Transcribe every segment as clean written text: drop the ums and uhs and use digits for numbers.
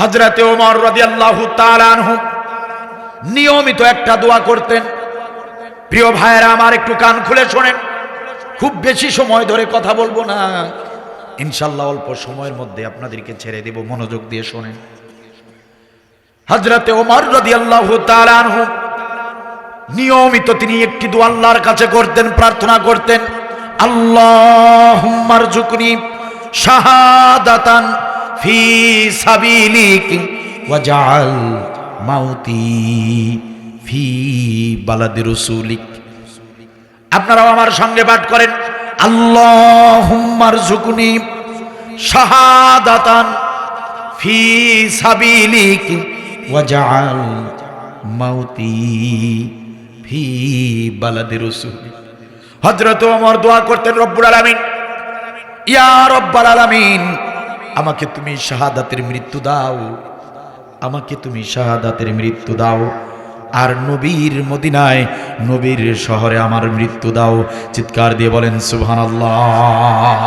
হযরতে ওমর রাদিয়াল্লাহু তাআলা আনহু নিয়মিত একটা দোয়া করতেন। প্রিয় ভাইয়েরা আমার, একটু কান খুলে শোনেন, খুব বেশি সময় ধরে কথা বলবো না, ইনশাআল্লাহ অল্প সময়ের মধ্যে আপনাদেরকে ছেড়ে দেব, মনোযোগ দিয়ে শোনেন। হযরতে ওমর রাদিয়াল্লাহু তাআলা আনহু নিয়মিত তিনি একটি দোয়া আল্লাহর কাছে করতেন, প্রার্থনা করতেন, আল্লাহুম্মা রযুকনি শাহাদাতান ফি সাবিলিক ওয়াজআল মাউতি ফি বালাদি রাসূলিক। আপনারাও আমার সঙ্গে পাঠ করেন, আল্লাহুম্মা রযুকনি শাহাদাতান ফি সাবিলিক ওয়াজআল মাউতি ফি বালাদি রাসূলিক। হযরত ওমর দোয়া করতেন, রব্বুল আলামিন, ইয়া রব্বাল আলামিন, আমাকে তুমি শাহাদাতের মৃত্যু দাও, আমাকে তুমি শাহাদাতের মৃত্যু দাও, আর নবীর মদিনায়, নবীর শহরে আমার মৃত্যু দাও। চিৎকার দিয়ে বলেন সুবহানাল্লাহ।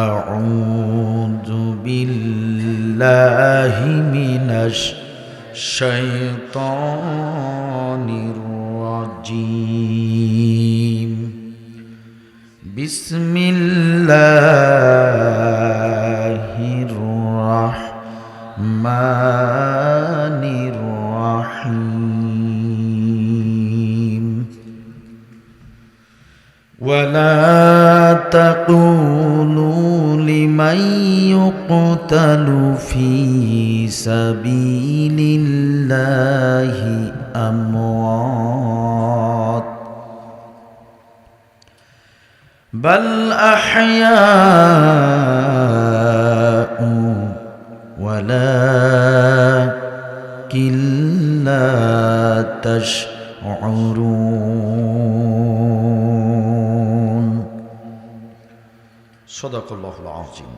আউযু বিল্লাহি মিনাশ শাইতানির রাজীম। বিসমিল্লাহির রাহমানির রাহিম। ওয়ালা তাকুলু লিমান ইউকতালু ফি সাবিলিল্লাহি আমওয়াত বাল আহইয়াউ ওয়ালাকিন লা তাশউরুন। সাদাকাল্লাহুল আযীম।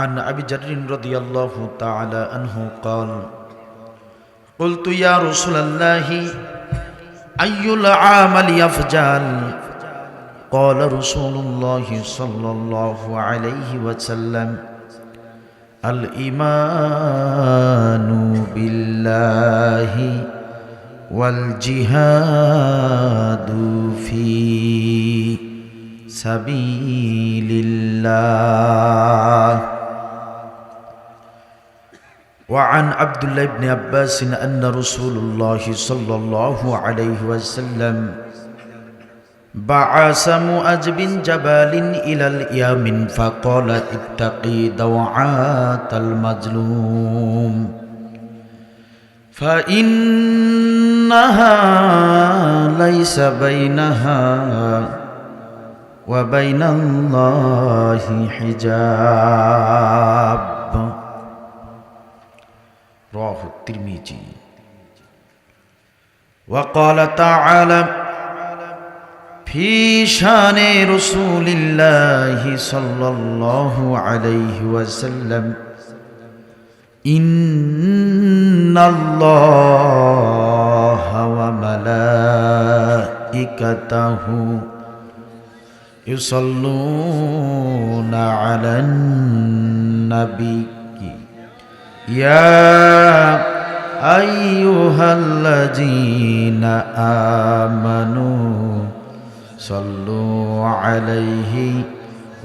عن أبي ذر رضي الله تعالى عنه قال قلت يا رسول الله أي العمل أفضل؟ قال رسول الله صلى الله عليه وسلم الإيمان بالله والجهاد في سبيل الله. وعن عبد الله بن عباس أن رسول الله صلى الله عليه وسلم بعث معاذ بن جبل إلى اليمن فقال اتقي دعوة المظلوم فإنها ليس بينها وبين الله حجاب. رواه الترمذي. وقال تعالى في شان رسول الله صلى الله عليه وسلم إن الله وملائكته يصلون على النبي يا أيها الذين آمنوا صلوا عليه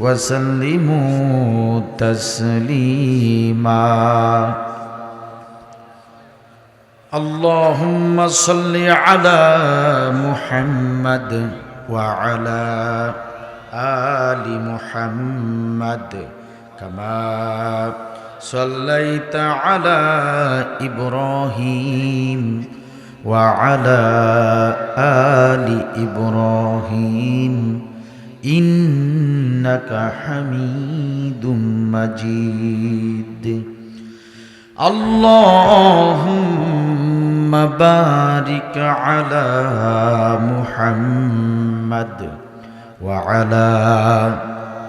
وسلموا تسليما. اللهم صل على محمد وعلى آل محمد كما صليت على إبراهيم وعلى آل إبراهيم إنك حميد مجيد. اللهم بارك على محمد وعلى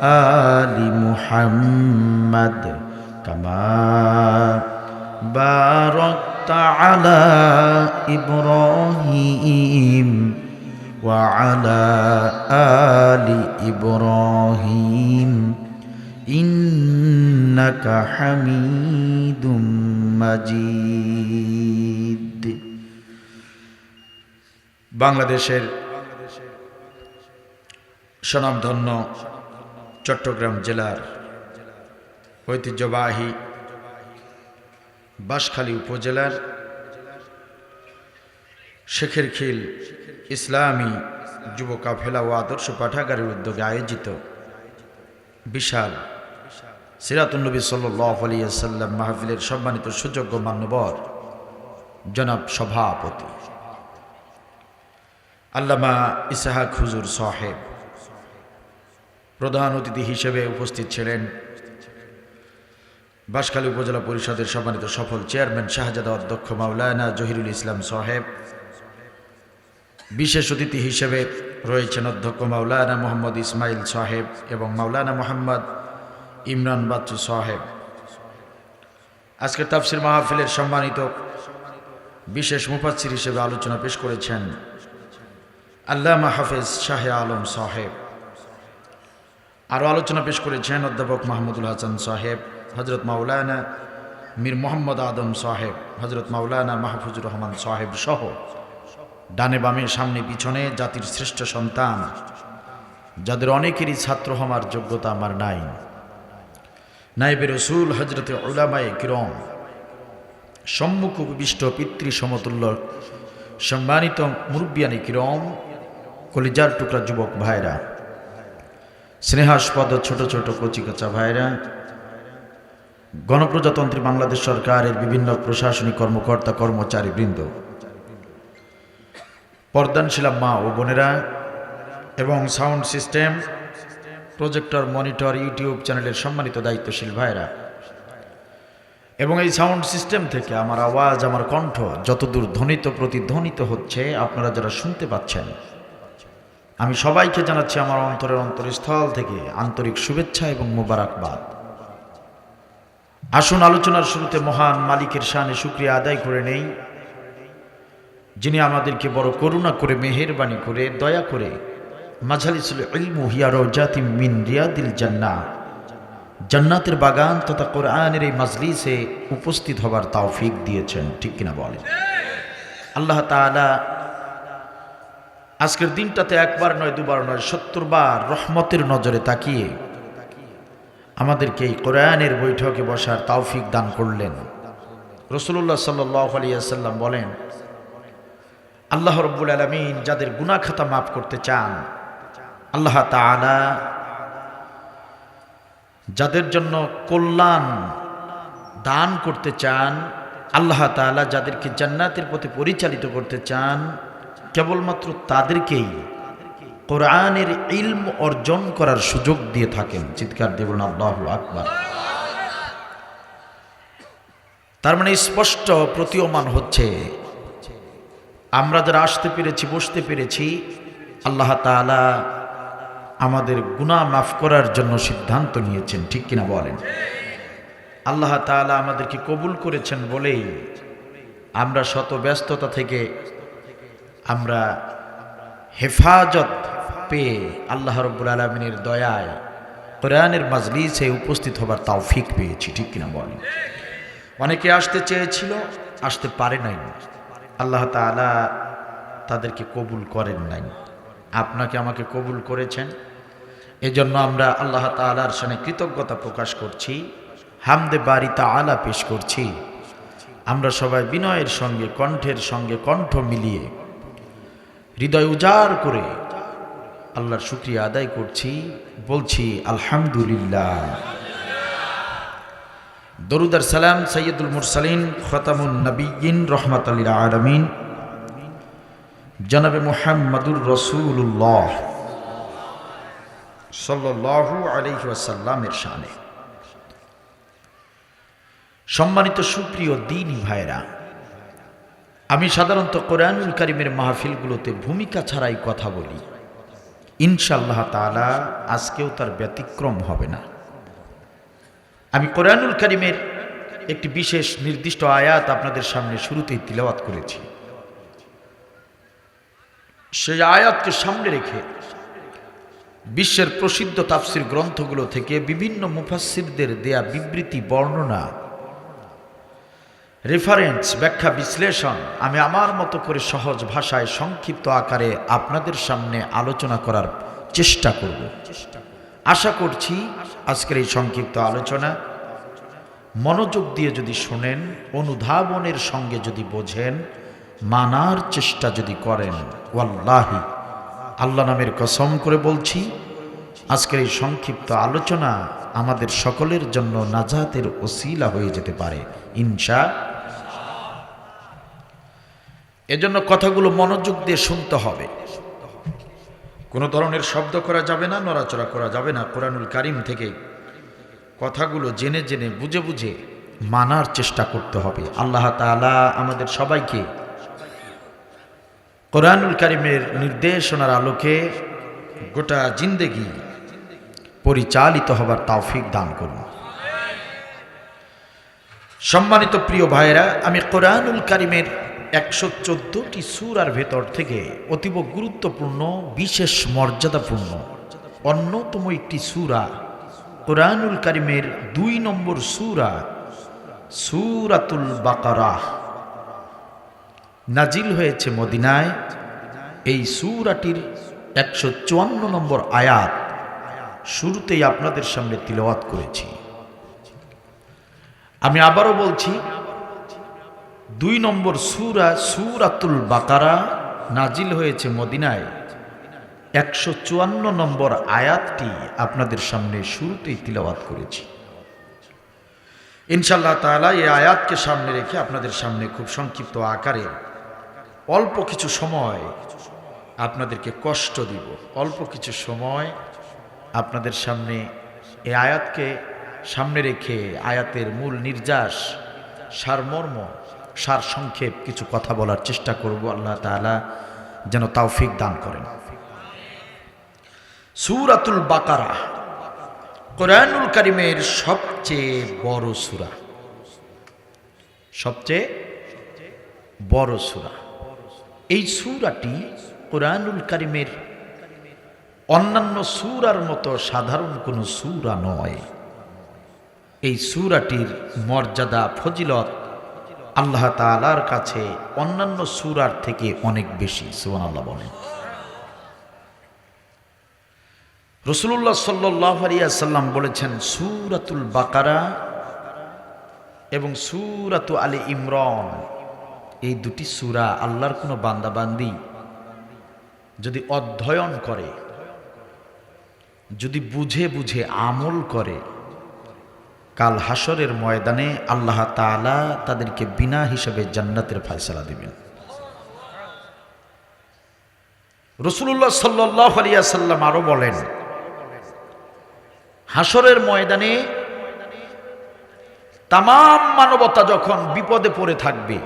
آل محمد كما বারাকতা আলা ইব্রাহিম ওয়া আলা আলি ইব্রাহিম ইন্নাকা হামিদুম মাজিদ। বাংলাদেশের স্বনামধন্য চট্টগ্রাম জেলার ঐতিহ্যবাহী বাঁশখালী উপজেলার শেখেরখিল ইসলামী যুব কাফেলা ও আদর্শ পাঠাগারের উদ্যোগে আয়োজিত বিশাল সিরাতুন্নবী সাল্লাল্লাহু আলাইহি ওয়াসাল্লাম মাহফিলের সম্মানিত সুযোগ্য মান্যবর জনাব সভাপতি আল্লামা ইসহাক হুজুর সাহেব, প্রধান অতিথি হিসেবে উপস্থিত ছিলেন বাঁশখালী উপজেলা পরিষদের সম্মানিত সফল চেয়ারম্যান শাহজাদা অধ্যক্ষ মাওলানা জহিরুল ইসলাম সাহেব। বিশেষ অতিথি হিসেবে রয়েছেন অধ্যক্ষ মাওলানা মোহাম্মদ ইসমাইল সাহেব এবং মাওলানা মোহাম্মদ ইমরান বাচ্চু সাহেব। আজকের তাফসির মাহফিলের সম্মানিত বিশেষ মুফাসসির হিসেবে আলোচনা পেশ করেছেন আল্লামা হাফেজ শাহে আলম সাহেব। আরও আলোচনা পেশ করেছেন অধ্যাপক মাহমুদুল হাসান সাহেব, হজরত মাওলানা মীর মোহাম্মদ আদম সাহেব, হজরত মাওলানা মাহফুজুর রহমান সাহেব সহ ডানে বামে সামনে পিছনে জাতির শ্রেষ্ঠ সন্তান, যাদের অনেকেরই ছাত্র হওয়ার যোগ্যতা আমার নাই, নায়েবে রসুল হজরতে উলামায়ে কিরম, সম্মুখ উপবিষ্ট পিতৃ সমতুল্য সম্মানিত মুরব্বিয়ানে কিরম, কলিজার টুকরা যুবক ভাইরা, স্নেহাস্পদ ছোট ছোট কচিকাচা ভাইরা, গণপ্রজাতন্ত্রী বাংলাদেশ সরকারের বিভিন্ন প্রশাসনিক কর্মকর্তা কর্মচারী বৃন্দ, পর্দানশীলা মা ও বোনেরা এবং sound system, projector, monitor, YouTube চ্যানেলের সম্মানিত দায়িত্বশীল ভাইরা এবং এই সাউন্ড সিস্টেম থেকে আমার আওয়াজ, আমার কণ্ঠ যতদূর ধ্বনিত প্রতিধ্বনিত হচ্ছে আপনারা যারা শুনতে পাচ্ছেন, আমি সবাইকে জানাচ্ছি আমার অন্তরের অন্তরস্থল থেকে আন্তরিক শুভেচ্ছা এবং মোবারকবাদ। আসুন আলোচনার শুরুতে মহান মালিকের শানে শুকরিয়া আদায় করে নেই, যিনি আমাদেরকে বড় করুণা করে, মেহেরবানি করে, দয়া করে মাজালিসুল ইলমু হিয়া রাউজাতিম মিন রিয়াদিল জান্নাহ, জান্নাতের বাগান তথা কোরআনের এই মাজলিসে উপস্থিত হবার তৌফিক দিয়েছেন, ঠিক কিনা বলেন? আল্লাহ তাআলা আজকের দিনটাতে একবার নয়, দুবার নয়, 70 বার রহমতের নজরে তাকিয়ে আমাদেরকে এই কোরআনের বৈঠকে বসার তৌফিক দান করলেন। রাসূলুল্লাহ সাল্লাল্লাহু আলাইহি ওয়াসাল্লাম বলেন, আল্লাহ রাব্বুল আলামিন যাদের গুনাহ খাতা মাফ করতে চান, আল্লাহ তাআলা যাদের জন্য কল্যাণ দান করতে চান, আল্লাহ তাআলা যাদেরকে জান্নাতের পথে পরিচালিত করতে চান, কেবলমাত্র তাদেরকেই কোরআনের ইলম অর্জন করার সুযোগ দিয়ে থাকেন। চিৎকার দিয়ে বলুন আল্লাহু আকবার। তার মানে স্পষ্ট প্রতীয়মান হচ্ছে আমরা যারা আসতে পেরেছি, বসতে পেরেছি, আল্লাহ তাআলা আমাদের গুনাহ মাফ করার জন্য সিদ্ধান্ত নিয়েছেন, ঠিক কিনা বলেন? আল্লাহ তাআলা আমাদেরকে কবুল করেছেন বলেই আমরা শত ব্যস্ততা থেকে আমরা হেফাজত পেয়ে আল্লাহ রাব্বুল আলামিনের দয়ায় কোরআনের মাজলিসে উপস্থিত হবার তৌফিক পেয়েছি, ঠিক কিনা বলেন? অনেকে আসতে চেয়েছিল, আসতে পারে নাই, আল্লাহ তাআলা তাদেরকে কবুল করেন নাই। আপনাকে আমাকে কবুল করেছেন, এজন্য আমরা আল্লাহ তাআলার সামনে কৃতজ্ঞতা প্রকাশ করছি, হামদে বারি তাআলা পেশ করছি। আমরা সবাই বিনয়ের সঙ্গে, কণ্ঠের সঙ্গে কণ্ঠ মিলিয়ে, হৃদয় উজাড় করে আল্লাহর শুকরিয়া আদায় করছি, বলছি আলহামদুলিল্লাহ। দরুদ আর সালাম সাইয়্যিদুল মুরসালিন খাতামুন নবিয়্যিন রাহমাতাল লিল আলামিন জনাবে মুহাম্মাদুর রাসূলুল্লাহ সাল্লাল্লাহু আলাইহি ওয়াসাল্লামের শানে। সম্মানিত সুপ্রিয় দ্বীনী ভাইরা, আমি সাধারণত কোরআনুল কারীমের মাহফিলগুলোতে ভূমিকা ছাড়াই কথা বলি, ইনশাআল্লাহ তাআলা আজকেও তার ব্যতিক্রম হবে না। আমি কোরআনুল কারীমের একটি বিশেষ নির্দিষ্ট আয়াত আপনাদের সামনে শুরুতেই তিলাওয়াত করেছি। সেই আয়াতকে সামনে রেখে বিশ্বের প্রসিদ্ধ তাফসির গ্রন্থগুলো থেকে বিভিন্ন মুফাসসিরদের দেয়া বিবৃতি, বর্ণনা, রেফারেন্স, ব্যাখ্যা, বিশ্লেষণ আমি আমার মতো করে সহজ ভাষায় সংক্ষিপ্ত আকারে আপনাদের সামনে আলোচনা করার চেষ্টা করব। আশা করছি আজকের এই সংক্ষিপ্ত আলোচনা মনোযোগ দিয়ে যদি শোনেন, অনুধাবনের সঙ্গে যদি বোঝেন, মানার চেষ্টা যদি করেন, ওয়াল্লাহি আল্লাহ নামের কসম করে বলছি, আজকের এই সংক্ষিপ্ত আলোচনা আমাদের সকলের জন্য নাজাতের ওসিলা হয়ে যেতে পারে ইনশাআল্লাহ। এজন্য কথাগুলো মনোযোগ দিয়ে শুনতে হবে। কোনো ধরনের শব্দ করা যাবে না, নড়াচড়া করা যাবে না। কোরআনুল কারীম থেকে কথাগুলো জেনে জেনে, বুঝে বুঝে মানার চেষ্টা করতে হবে। আল্লাহ তাআলা আমাদের সবাইকে কোরআনুল কারীমের নির্দেশনার আলোকে গোটা জিন্দেগি পরিচালিত হবার তৌফিক দান করুন। সম্মানিত প্রিয় ভাইয়েরা, আমি কোরআনুল কারীমের 114টি সূরার ভেতর থেকে অতীব গুরুত্বপূর্ণ, বিশেষ মর্যাদাপূর্ণ অন্যতম একটি সূরা, কোরআনুল কারীমের 2 নম্বর সূরা সূরাতুল বাকারা নাজিল হয়েছে মদিনায়। এই সূরাটির 154 নম্বর আয়াত শুরুতেই আপনাদের সামনে তিলাওয়াত করেছি। আমি আবারও বলছি, 2 নম্বর সূরা সূরাতুল বাকারা নাজিল হয়েছে মদিনায়। 154 নম্বর আয়াতটি আপনাদের সামনে শুরুতেই তিলাওয়াত করেছি। ইনশাআল্লাহ তাআলা এই আয়াতকে সামনে রেখে আপনাদের সামনে খুব সংক্ষিপ্ত আকারে অল্প কিছু সময় আপনাদেরকে কষ্ট দিব, অল্প কিছু সময় আপনাদের সামনে এই আয়াতকে সামনে রেখে আয়াতের মূল নির্যাস, সারমর্ম, সারসংক্ষেপ কিছু কথা বলার চেষ্টা করব। আল্লাহ তাআলা যেন তৌফিক দান করেন। সূরাতুল বাকারা কোরআনুল কারীমের সবচেয়ে বড় সূরা, সবচেয়ে বড় সূরা। এই সূরাটি কোরআনুল কারীমের অন্যান্য সূরার মতো সাধারণ কোনো সূরা নয়। এই সূরাটির মর্যাদা, ফজিলত আল্লাহ তাআলার কাছে অন্যান্য সূরার থেকে অনেক বেশি। সুবহানাল্লাহ বলেন। রাসূলুল্লাহ সাল্লাল্লাহু আলাইহি ওয়াসাল্লাম বলেছেন, সূরাতুল বাকারা এবং সূরাতু আলে ইমরান, এই দুটি সূরা আল্লাহর কোনো বান্দাবান্দি যদি অধ্যয়ন করে, যদি বুঝে বুঝে আমল করে, কাল হাসরের ময়দানে আল্লাহ তাআলা তাদেরকে বিনা হিসাবে জান্নাতের ফয়সালা দিবেন। রাসূলুল্লাহ সাল্লাল্লাহু আলাইহি ওয়াসাল্লাম আরো বলেন, হাসরের ময়দানে তাম মানবতা যখন বিপদে পড়ে থাকবে,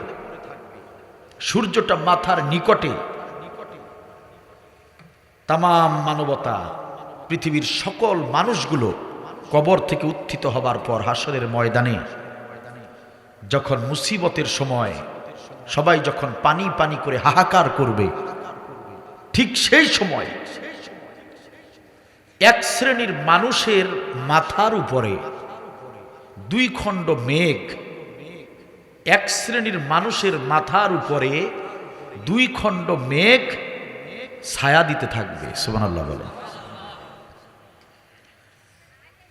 সূর্যটা মাথার নিকটে, তাম মানবতা, পৃথিবীর সকল মানুষগুলো কবর থেকে উত্থিত হবার পর হাসরের ময়দানে যখন মুসিবতের সময় সবাই যখন পানি পানি করে হাহাকার করবে, ঠিক সেই সময় এক শ্রেণীর মানুষের মাথার উপরে 2 খণ্ড মেঘ, এক শ্রেণীর মানুষের মাথার উপরে 2 খণ্ড মেঘ ছায়া দিতে থাকবে। সুবহানাল্লাহ বলেন।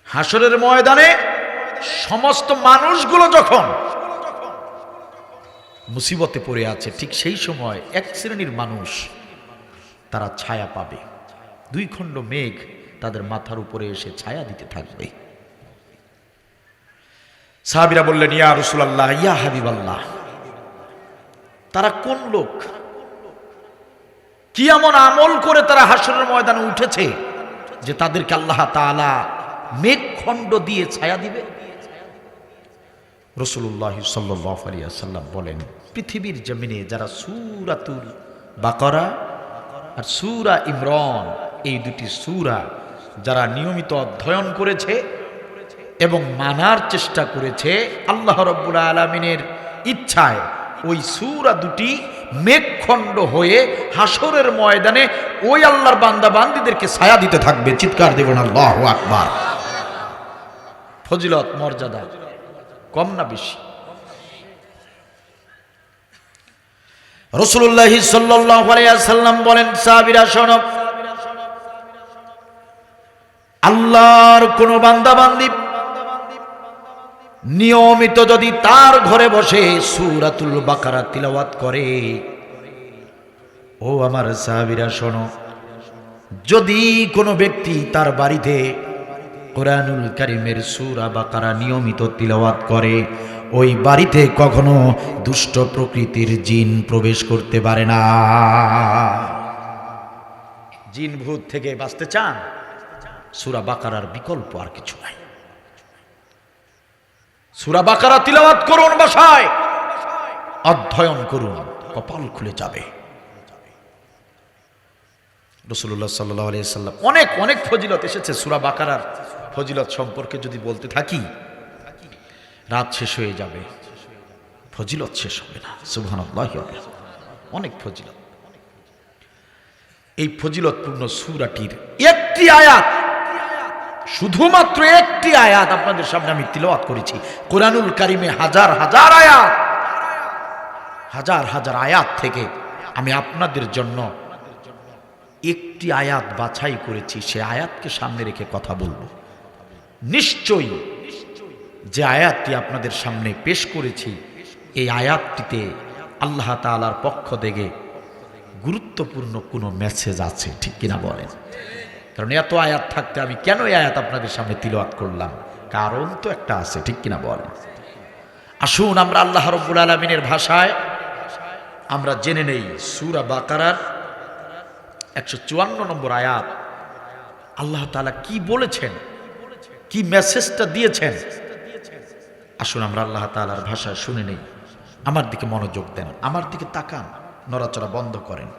হাসরের ময়দানে সমস্ত মানুষগুলো যখন মুসিবতে পড়ে আছে, ঠিক সেই সময় এক শ্রেণীর মানুষ তারা ছায়া পাবে। 2 খণ্ড মেঘ তাদের মাথার উপরে এসে ছায়া দিতে থাকবে। সাহাবীরা বললেন, ইয়া রাসূলুল্লাহ, ইয়া হাবিবাল্লাহ, তারা কোন লোক? কি এমন আমল করে তারা হাসরের ময়দানে উঠেছে যে তাদেরকে আল্লাহ তাআলা মেঘখণ্ড দিয়ে ছায়া দিবে? রাসূলুল্লাহ সাল্লাল্লাহু আলাইহি ওয়াসাল্লাম বলেন, পৃথিবীর জমিনে যারা সূরাতুল বাকারা আর সূরা ইমরান, এই দুটি সূরা যারা নিয়মিত অধ্যয়ন করেছে, এবং মানার চেষ্টা করেছে, আল্লাহ রাব্বুল আলামিনের ইচ্ছায় ওই সূরা দুটি মেঘখণ্ড হয়ে হাসরের ময়দানে ওই আল্লাহর বান্দা বান্দীদেরকে ছায়া দিতে থাকবে। চিৎকার দেবেন আল্লাহু আকবার। ফজিলত মর্যাদা কম না বেশি? রাসূলুল্লাহ সাল্লাল্লাহু আলাইহি ওয়াসাল্লাম বলেন, সাহাবীরা শোনো, আল্লাহর কোন বান্দা বান্দী নিয়মিত যদি তার ঘরে বসে সূরাতুল বাকারা তিলাওয়াত করে, ও আমার সাহাবীরা শোনো, যদি কোনো ব্যক্তি তার বাড়িতে কোরআনুল কারীমের সূরা বাকারা নিয়মিত তিলাওয়াত করে, ওই বাড়িতে কখনো দুষ্ট প্রকৃতির জিন প্রবেশ করতে পারে না। জিন ভূত থেকে বাঁচতে চান, সূরা বাকারার বিকল্প আর কিছু নাই। সূরা বাকারা তিলাওয়াত করুন, বাসায় অধ্যয়ন করুন, কপাল খুলে যাবে। রাসূলুল্লাহ সাল্লাল্লাহু আলাইহি ওয়াসাল্লাম অনেক অনেক ফজিলত এসেছে। সূরা বাকারার ফজিলত সম্পর্কে যদি বলতে থাকি রাত শেষ হয়ে যাবে, ফজিলত শেষ হবে না। সুবহানাল্লাহ, অনেক ফজিলত। এই ফজিলতপূর্ণ সূরাটির একটি আয়াত, শুধুমাত্র একটি আয়াত আপনাদের সামনে আমি তিলাওয়াত করেছি। কোরআনুল কারীমে হাজার হাজার আয়াত, হাজার হাজার আয়াত থেকে আমি আপনাদের জন্য একটি আয়াত বাছাই করেছি। সে আয়াতকে সামনে রেখে কথা বলবো। নিশ্চয়ই যে আয়াতটি আপনাদের সামনে পেশ করেছি, এই আয়াতটিতে আল্লাহ তাআলার পক্ষ থেকে গুরুত্বপূর্ণ কোনো মেসেজ আছে, ঠিক কিনা বলেন? কারণ এত আয়াত থাকতে আমি কেন এই আয়াত আপনাদের সামনে তিলাওয়াত করলাম? কারণ তো একটা আছে, ঠিক কিনা বলেন? আসুন আমরা আল্লাহ রাব্বুল আলামিনের ভাষায় আমরা জেনে নেই সূরা বাকারার 154 নম্বর আয়াত। আল্লাহ তাআলা কি বলেছেন, কি মেসেজটা দিয়েছেন, আসুন আমরা আল্লাহ তাআলার ভাষায় শুনে নেই। আমার দিকে মনোযোগ দেন, আমার দিকে তাকান, নড়াচড়া বন্ধ করেন।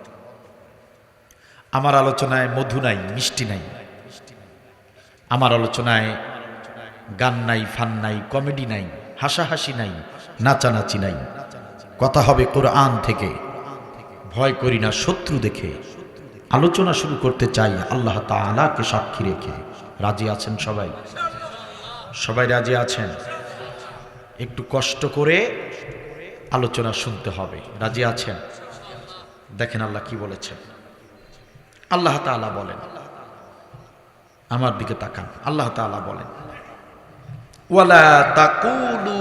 আমার আলোচনায় মধু নাই, মিষ্টি নাই। আমার আলোচনায় গান নাই, ফান নাই, কমেডি নাই, হাসাহাসি নাই, নাচানাচি নাই। কথা হবে কোরআন থেকে। ভয় করি না শত্রু দেখে। আলোচনা শুরু করতে চাই আল্লাহ তাআলাকে সাক্ষী রেখে। রাজি আছেন সবাই? সবাই রাজি আছেন? একটু কষ্ট করে আলোচনা শুনতে হবে। রাজি আছেন? দেখেন আল্লাহ কি বলেছেন। আল্লাহ তাআলা বলেন, আমার দিকে তাকান। আল্লাহ তাআলা বলেন, ওয়ালা তাকুলু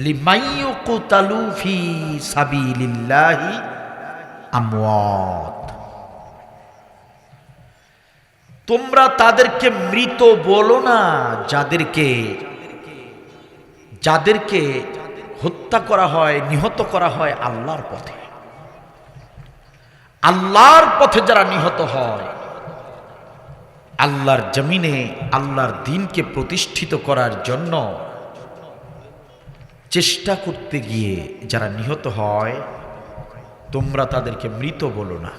লিমান ইউকতালু ফি সাবিলিল্লাহি আমওয়াত। তোমরা তাদেরকে মৃত বলো না যাদেরকে হত্যা করা হয়, নিহত করা হয় আল্লাহর পথে। আল্লাহর পথে যারা নিহত হয়, আল্লাহর জমিনে আল্লাহর দ্বীনকে প্রতিষ্ঠিত করার জন্য চেষ্টা করতে গিয়ে যারা নিহত হয়, তোমরা তাদেরকে মৃত বলো না।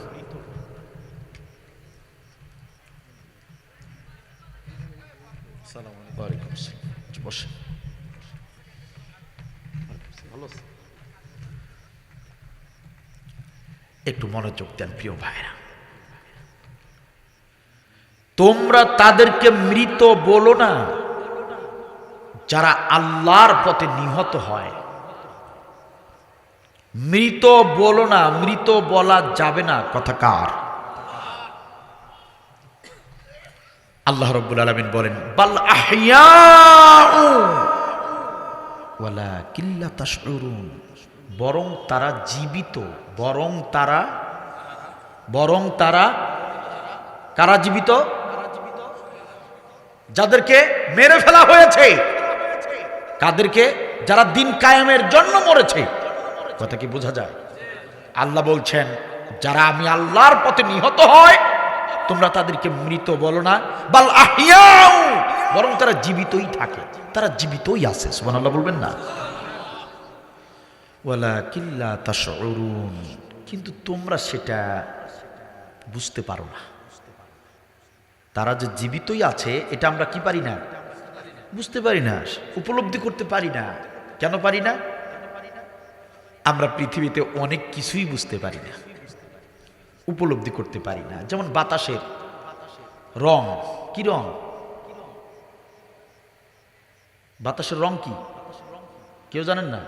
একটু মনোযোগ দেন প্রিয় ভাইরা। তোমরা তাদেরকে মৃত বলো না যারা আল্লাহর পথে নিহত হয়। মৃত বলো না, মৃত বলা যাবে না। কথা কার? আল্লাহ রাব্বুল আলামিন বলেন, বাল আহইয়াউ ওয়ালাকিন লা তাশউরুন। বরং তারা জীবিত। বরং তারা কারা জীবিত? যাদেরকে মেরে ফেলা হয়েছে। কাদেরকে? যারা দিন কায়েমের জন্য মরেছে। কথা কি বোঝা যায়? আল্লাহ বলছেন, যারা আমি আল্লাহর পথে নিহত হয় তোমরা তাদেরকে মৃত বলো না, বাল আহইয়াউ, বরং তারা জীবিতই থাকে, তারা জীবিতই আছে। সুবহানাল্লাহ বলবেন না? ওয়ালাকিন লা তাশউরুন, কিন্তু তোমরা সেটা বুঝতে পারো না। তারা যে জীবিতই আছে এটা আমরা কি পারি না? বুঝতে পারি না, উপলব্ধি করতে পারি না। কেন পারি না? আমরা পৃথিবীতে অনেক কিছুই বুঝতে পারি না, উপলব্ধি করতে পারি না। যেমন বাতাসের রং, কি রং? বাতাসের রং কি কেউ জানেন না?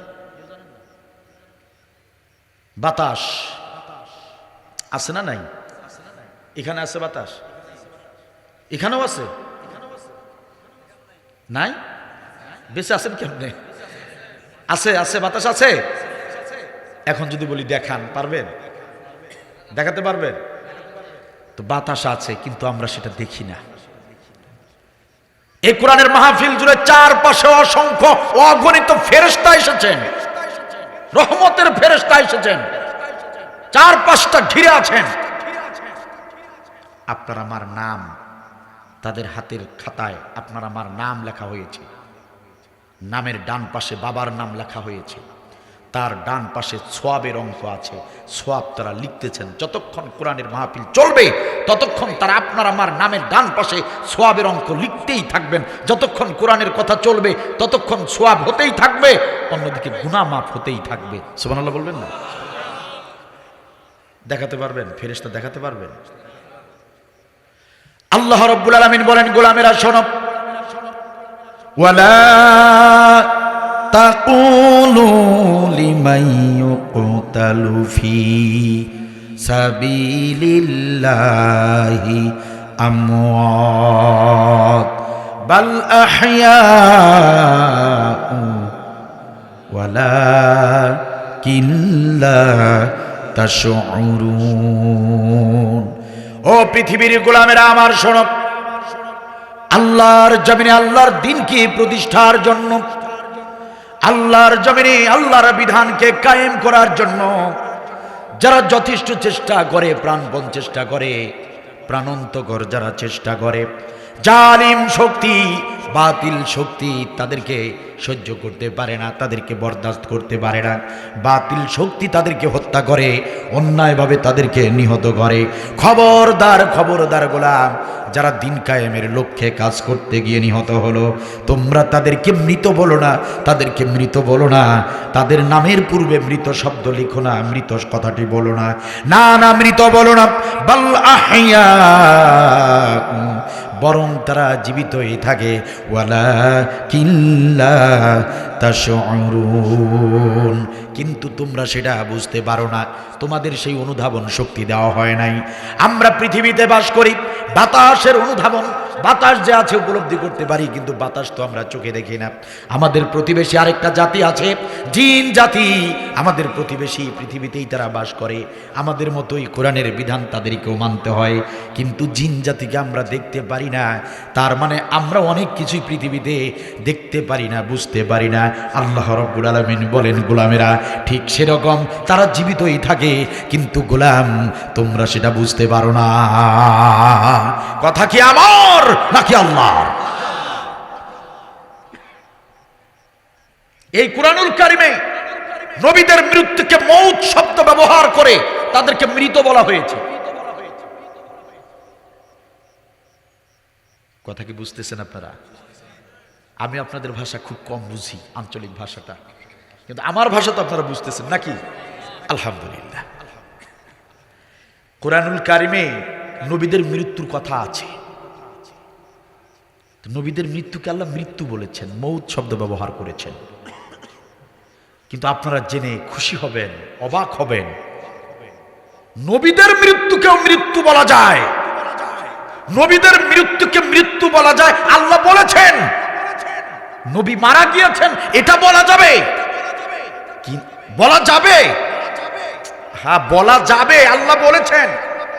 বাতাস আছে না নাই? এখানে আছে বাতাস, এখানেও আছে, নাই? বেঁচে আছেন কেমনে? আছে, আছে, বাতাস আছে। এখন যদি বলি দেখান, পারবেন? দেখাতে পারবেন? তো বাতাস আছে, কিন্তু আমরা সেটা দেখি না। এই কোরআনের মাহফিল জুড়ে চারপাশে অসংখ্য অগণিত ফেরেশতা এসেছেন, রহমতের ফেরেশতা এসেছেন, চারপাশটা ঘিরে আছেন। আপনার আমার নাম তাদের হাতের খাতায়, আপনার আমার নাম লেখা হয়েছে। নামের ডান পাশে বাবার নাম লেখা হয়েছে, তার ডান পাশে সোয়াবের অঙ্ক আছে, সোয়াব তারা লিখতেছেন। যতক্ষণ কোরআনের মাহফিল চলবে ততক্ষণ তারা আপনার আমার নামের ডান পাশে সোয়াবের অঙ্ক লিখতেই থাকবেন। যতক্ষণ কোরআনের কথা চলবে ততক্ষণ সোয়াব হতেই থাকবে, অন্যদিকে গুনাহ মাফ হতেই থাকবে। সুবহানাল্লাহ বলবেন না? দেখাতে পারবেন? ফেরেশতা দেখাতে পারবেন? আল্লাহ রাব্বুল আলামিন বলেন, গোলামেরা শোনো, ওয়ালা তাকুলু লিমান ইউকতালু ফি সাবিলিল্লাহি আমওয়াত বাল আহইয়াউ ওয়ালাকিন লা তাশউরুন। ও পৃথিবীর গোলামেরা আমার শোনো, আল্লাহর জমিনে আল্লাহর দ্বীনকে প্রতিষ্ঠার জন্য, আল্লাহর জমিনে আল্লাহর বিধানকে কায়েম করার জন্য যারা যথেষ্ট চেষ্টা করে, প্রাণপণ চেষ্টা করে, প্রাণান্তকর যারা চেষ্টা করে, জালিম শক্তি, বাতিল শক্তি তাদেরকে সহ্য করতে পারে না, তাদেরকে বরদাস্ত করতে পারে না। বাতিল শক্তি তাদেরকে হত্যা করে, অন্যায়ভাবে তাদেরকে নিহত করে। খবরদার, খবরদার গোলাম, যারা দিন কায়েমের লক্ষ্যে কাজ করতে গিয়ে নিহত হলো, তোমরা তাদেরকে মৃত বলো না, তাদেরকে মৃত বলো না। তাদের নামের পূর্বে মৃত শব্দ লিখো না, মৃত কথাটি বলো না, না না, মৃত বলো না। বাল আহইয়া, বরং তারা জীবিতই থাকে। ওয়ালাকিন লা তাশউরুন, কিন্তু তোমরা সেটা বুঝতে পারো না, তোমাদের সেই অনুধাবন শক্তি দেওয়া হয় নাই। আমরা পৃথিবীতে বাস করি, বাতাসের অনুধাবন, বাতাস যে আছে উপলব্ধি করতে পারি, কিন্তু বাতাস তো আমরা চোখে দেখি না। আমাদের প্রতিবেশী আরেকটা জাতি আছে, জিন জাতি, আমাদের প্রতিবেশী, পৃথিবীতেই তারা বাস করে। আমাদের মতোই কোরআনের বিধান তাদেরকেও মানতে হয়, কিন্তু জিন জাতিকে আমরা দেখতে পারি না। তার মানে আমরা অনেক কিছুই পৃথিবীতে দেখতে পারি না, বুঝতে পারি না। আল্লাহ রাব্বুল আলামিন বলেন, গোলামেরা ঠিক সেরকম তারা জীবিতই থাকে, কিন্তু গোলাম তোমরা সেটা বুঝতে পারো না। কথা কি আমার নাকি আল্লাহর? এই কুরআনুল কারিমে নবীদের মৃত্যুকে মৌত শব্দ ব্যবহার করে তাদেরকে মৃত বলা হয়েছে। কথা কি বুঝতেছেন আপনারা? আমি আপনাদের ভাষা খুব কম বুঝি, আঞ্চলিক ভাষাটা, কিন্তু আমার ভাষা তো আপনারা বুঝতেছেন নাকি? আলহামদুলিল্লাহ। কুরআনুল কারিমে নবীদের মৃত্যুর কথা আছে। নবীদের মৃত্যুকে আল্লাহ মৃত্যু বলেছেন, মৌত শব্দ ব্যবহার করেছেন। কিন্তু আপনারা জেনে খুশি হবেন, অবাক হবেন, নবীদের মৃত্যুকেও মৃত্যু বলা যায়। নবীদের মৃত্যুকে মৃত্যু বলা যায়, আল্লাহ বলেছেন। নবী মারা গিয়েছেন এটা বলা যাবে কি? বলা যাবে, হ্যাঁ বলা যাবে। আল্লাহ বলেছেন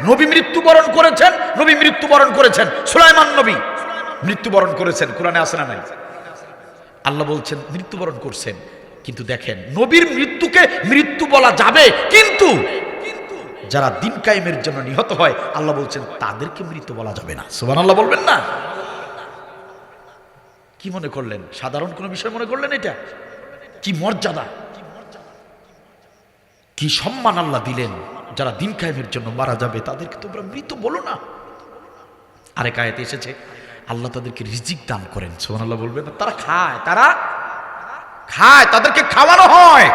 নবী মৃত্যুবরণ করেছেন, নবী মৃত্যুবরণ করেছেন। সুলাইমান নবী মৃত্যুবরণ করেছেন, কোরআনে আছে না নাই? আল্লাহ বলছেন মৃত্যুবরণ করছেন। কিন্তু দেখেন, নবীর মৃত্যুকে মৃত্যু বলা যাবে, কিন্তু যারা দিন কায়েমের জন্য নিহত হয় আল্লাহ বলছেন তাদেরকে মৃত বলা যাবে না। সুবহানাল্লাহ বলবেন না? কি মনে করলেন? সাধারণ কোনো বিষয় মনে করলেন? এটা কি মর্যাদা, কি সম্মান আল্লাহ দিলেন। যারা দিন কায়েমের জন্য মারা যাবে তাদেরকে তোমরা মৃত বলো না। আরেক আয়াতে এসেছে, আল্লাহ তাদেরকে রিজিক দান করেন। সুবহানাল্লাহ বলবেন। তারা খায়, তাদেরকে খাওয়ানো হয়।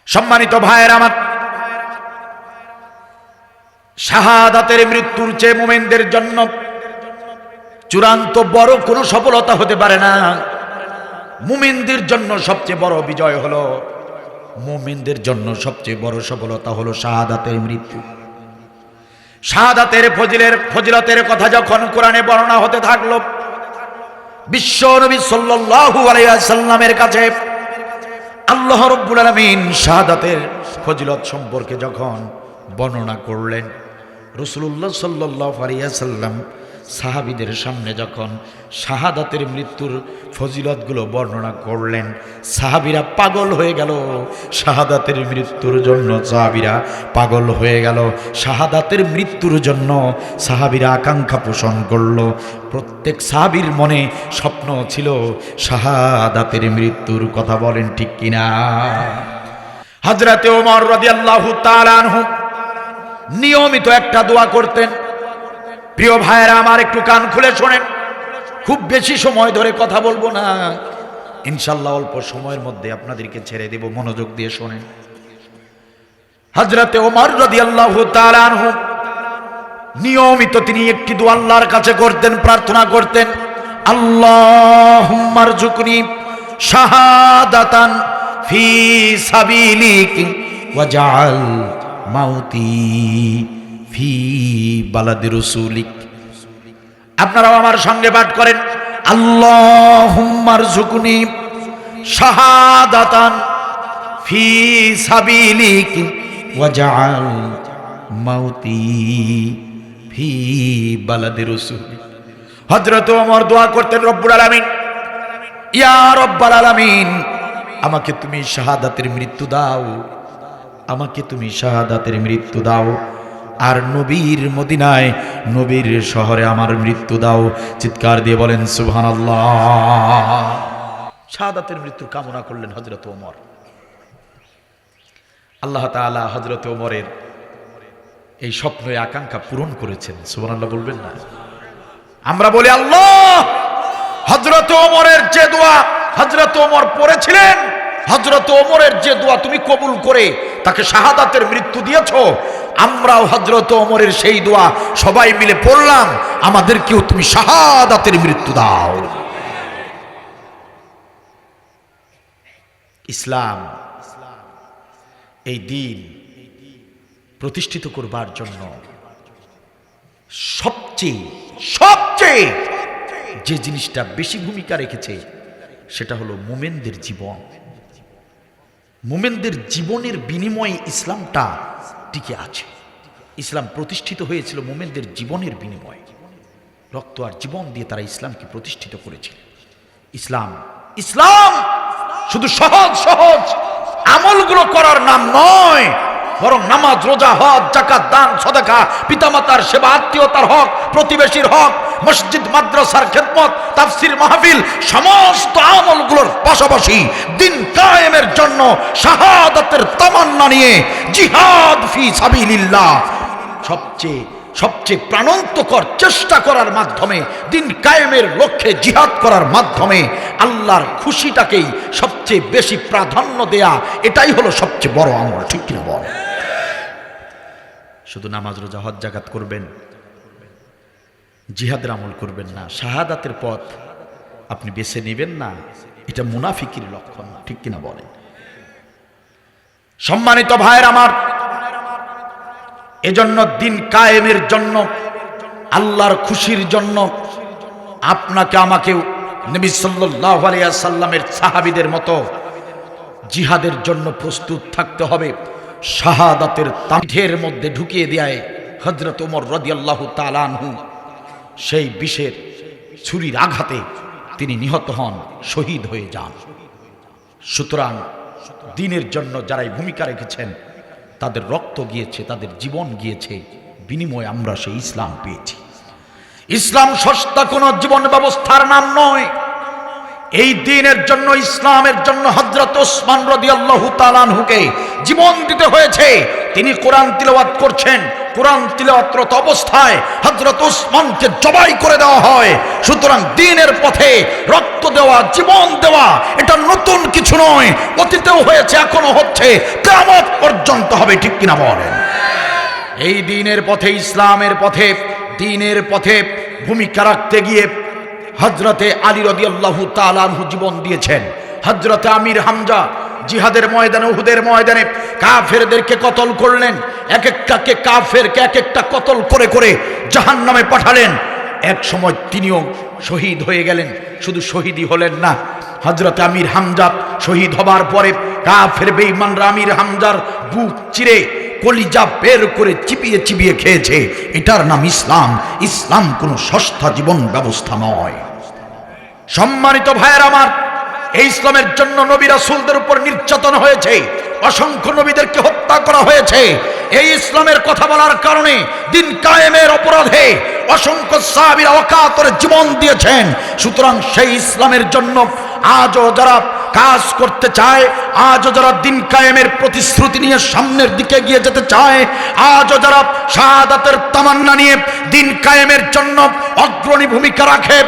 সম্মানিত ভাইয়েরা আমার, শাহাদাতের মৃত্যুর চেয়ে মুমিনদের জন্য চূড়ান্ত বড় কোনো সফলতা হতে পারে না। মুমিনদের জন্য সবচেয়ে বড় বিজয় হলো, মুমিনদের জন্য সবচেয়ে বড় সফলতা হলো শাহাদাতের মৃত্যু। শাহাদাতের ফজিলতের কথা যখন কোরআনে বর্ণনা হতে থাকলো, বিশ্ব নবী সাল্লাল্লাহু আলাইহি ওয়াসাল্লামের কাছে আল্লাহ রাব্বুল আলামিন শাহাদাতের ফজিলত সম্পর্কে যখন বর্ণনা করলেন, রাসূলুল্লাহ সাল্লাল্লাহু আলাইহি ওয়াসাল্লাম সাহাবীদের সামনে যখন শাহাদাতের মৃত্যুর ফজিলতগুলো বর্ণনা করলেন, সাহাবীরা পাগল হয়ে গেল। শাহাদাতের মৃত্যুর জন্য সাহাবীরা পাগল হয়ে গেল। শাহাদাতের মৃত্যুর জন্য সাহাবীরা আকাঙ্ক্ষা পোষণ করল। প্রত্যেক সাহাবীর মনে স্বপ্ন ছিল শাহাদাতের মৃত্যুর কথা। বলেন ঠিক কিনা? হযরতে ওমর রাদিয়াল্লাহু তাআলা আনহু নিয়মিত একটা দোয়া করতেন। প্রিয় ভাইয়েরা আমার, একটু কান খুলে শোনেন। খুব বেশি সময় ধরে কথা বলবো না, ইনশাআল্লাহ অল্প সময়ের মধ্যে আপনাদেরকে ছেড়ে দেব। মনোযোগ দিয়ে শোনেন। হযরতে ওমর রাদিয়াল্লাহু তাআলা আনহু নিয়মিত তিনি একটি দোয়া আল্লাহর কাছে করতেন, প্রার্থনা করতেন, আল্লাহুম্মা রযুকনি শাহাদাতান ফি সাবিলিক ওয়াজআল মাউতি ফি বালাদি রাসূলিক। আপনারাও আমার সঙ্গে পাঠ করেন, আল্লাহুম্মা রযুকনি শাহাদাতান ফি সাবিলিক ওয়াজআল মাউতি ফি বালাদি রাসূলিক। হযরত ওমর দোয়া করতেন, রব্বুল আলামিন, ইয়া রব্বাল আলামিন, আমাকে তুমি শাহাদাতের মৃত্যু দাও, আমাকে তুমি শাহাদাতের মৃত্যু দাও, আর নবীর মদিনায়, নবীর শহরে আমার মৃত্যু দাও। চিৎকার দিয়ে বলেন সুবহানাল্লাহ। শাহাদাতের মৃত্যুর কামনা করলেন হযরত ওমর। আল্লাহ তাআলা হযরত ওমরের এই স্বপ্ন, আকাঙ্ক্ষা পূরণ করেছেন। সুবহানাল্লাহ বলবেন না? আমরা বলি আল্লাহ, হযরত ওমরের যে দোয়া হযরত ওমর পড়েছিলেন, হযরত ওমরের যে দোয়া তুমি কবুল করে তাকে শাহাদাতের মৃত্যু দিয়েছো, আমরাও হযরত ওমরের সেই দোয়া সবাই মিলে পড়লাম, আমাদেরকেও তুমি শাহাদাতের মৃত্যু দাও। ইসলাম এই দিন প্রতিষ্ঠিত করবার জন্য সবচেয়ে যে জিনিসটা বেশি ভূমিকা রেখেছে সেটা হলো মুমিনদের জীবন। মুমিনদের জীবনের বিনিময়ে ইসলামটা টিকে আছে। ইসলাম প্রতিষ্ঠিত হয়েছিল মুমিনদের জীবনের বিনিময়ে। রক্ত আর জীবন দিয়ে তারা ইসলামকে প্রতিষ্ঠিত করেছিল। ইসলাম শুধু সহজ আমলগুলো করার নাম নয়, বরং নামাজ, রোজা, হজ, যাকাত, দান, সাদাকা, পিতামাতার সেবা, আত্মীয়তার হক, প্রতিবেশীর হক, মসজিদ মাদ্রাসার খেদমত, তাফসীর মাহফিল, সমস্ত আমলগুলোর পাশাপাশি দিন কায়েমের জন্য শাহাদাতের তামান্না নিয়ে জিহাদ ফি সাবিলিল্লাহ সবচেয়ে প্রাণান্তকর চেষ্টা করার মাধ্যমে, দিন কায়েমের লক্ষ্যে জিহাদ করার মাধ্যমে আল্লাহর খুশিটাকেই সবচেয়ে বেশি প্রাধান্য দেয়া, এটাই হলো সবচেয়ে বড় আমল। ঠিক কিনা বল? শুধু নামাজ, রোজা, হজ, যাকাত করবেন, জিহাদের আমল করবেন না, শাহাদাতের পথ আপনি বেছে নেবেন না, এটা মুনাফিকের লক্ষণ। ঠিক কিনা বলেন? সম্মানিত ভাইয়ের আমার, এজন্য দিন কায়েমের জন্য, আল্লাহর খুশির জন্য আপনাকে আমাকেও নবী সাল্লাল্লাহু আলাইহি ওয়াসাল্লামের সাহাবীদের মতো জিহাদের জন্য প্রস্তুত থাকতে হবে। শাহাদাতের তামিঠের মধ্যে ঢুকিয়ে দেয় হযরত ওমর রাদিয়াল্লাহু তাআলা আনহু সেই বিষের ছুরির আঘাতে তিনি নিহত হন, শহীদ হয়ে যান। সুতরাং দ্বীনের জন্য যারাই ভূমিকা রেখেছেন তাদের রক্ত গিয়েছে, তাদের জীবন গিয়েছে, বিনিময়ে আমরা সেই ইসলাম পেয়েছি। ইসলাম সস্তা কোনো জীবন ব্যবস্থার নাম নয়। এই দ্বীনের জন্য, ইসলামের জন্য হযরত ওসমান রাদিয়াল্লাহু তাআলা আনহুকে জীবন দিতে হয়েছে। তিনি কোরআন তিলাওয়াত করছেন, কোরআন তিলাওয়াতরত অবস্থায় হযরত উসমানকে জবাই করে দেওয়া হয়। সুতরাং দ্বীনের পথে রক্ত দেওয়া, জীবন দেওয়া এটা নতুন কিছু নয়, অতীতেও হয়েছে, এখনো হচ্ছে, কিয়ামত পর্যন্ত হবে। ঠিক কিনা বলেন? এই দ্বীনের পথে, ইসলামের পথে, দ্বীনের পথে ভূমিকা রাখতে গিয়ে হযরতে আলী রাদিয়াল্লাহু তাআলা আনহু জীবন দিয়েছেন। হযরতে আমির হামজা জিহাদের ময়দানে, উহুদের ময়দানে কাফেরদেরকে কতল করলেন। এক একটাকে কাফেরকে এক একটা কতল করে করে জাহান্নামে পাঠালেন। এক সময় তিনিও শহীদ হয়ে গেলেন। শুধু শহীদই হলেন না, হযরতে আমির হামজা শহীদ হবার পরে কাফের বেঈমানরা আমির হামজার বুক চিরে কলিজা বের করে চিবিয়ে চিবিয়ে খেয়েছে। এটার নাম ইসলাম। ইসলাম কোনো সস্তা জীবন ব্যবস্থা নয়। সম্মানিত ভাইয়ের আমার, এই ইসলামের জন্য নবী রাসূলদের উপর নির্যাতন হয়েছে, অসংখ্য নবীদেরকে হত্যা করা হয়েছে। এই ইসলামের কথা বলার কারণে, দিন কায়েমের অপরাধে অসংখ্য সাহাবীরা অকাতরে জীবন দিয়েছেন। সুতরাং সেই ইসলামের জন্য আজও যারা কাজ করতে চায়, আজও যারা দিন কায়েমের প্রতিশ্রুতি নিয়ে সামনের দিকে এগিয়ে যেতে চায়, আজও যারা শাহাদাতের তামান্না নিয়ে দিন কায়েমের জন্য অগ্রণী ভূমিকা রাখে,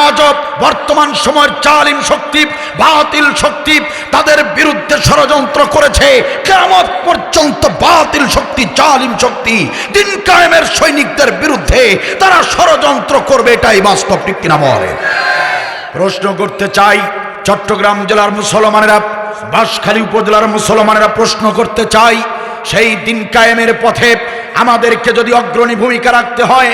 আজও বর্তমান সময়ের জালিম শক্তি, বাতিল শক্তি তাদের বিরুদ্ধে ষড়যন্ত্র করেছে। কিয়ামত পর্যন্ত বাতিল শক্তি, জালিম শক্তি দিন কায়েমের সৈনিকদের বিরুদ্ধে তারা ষড়যন্ত্র করবে, এটাই বাস্তব। ঠিক কিনা বলে? প্রশ্ন করতে চাই, চট্টগ্রাম জেলার মুসলমানেরা, বাঁশখালী উপজেলার মুসলমানেরা প্রশ্ন করতে চাই, সেই দিন কায়েমের পথে আমাদেরকে যদি অগ্রণী ভূমিকা রাখতে হয়,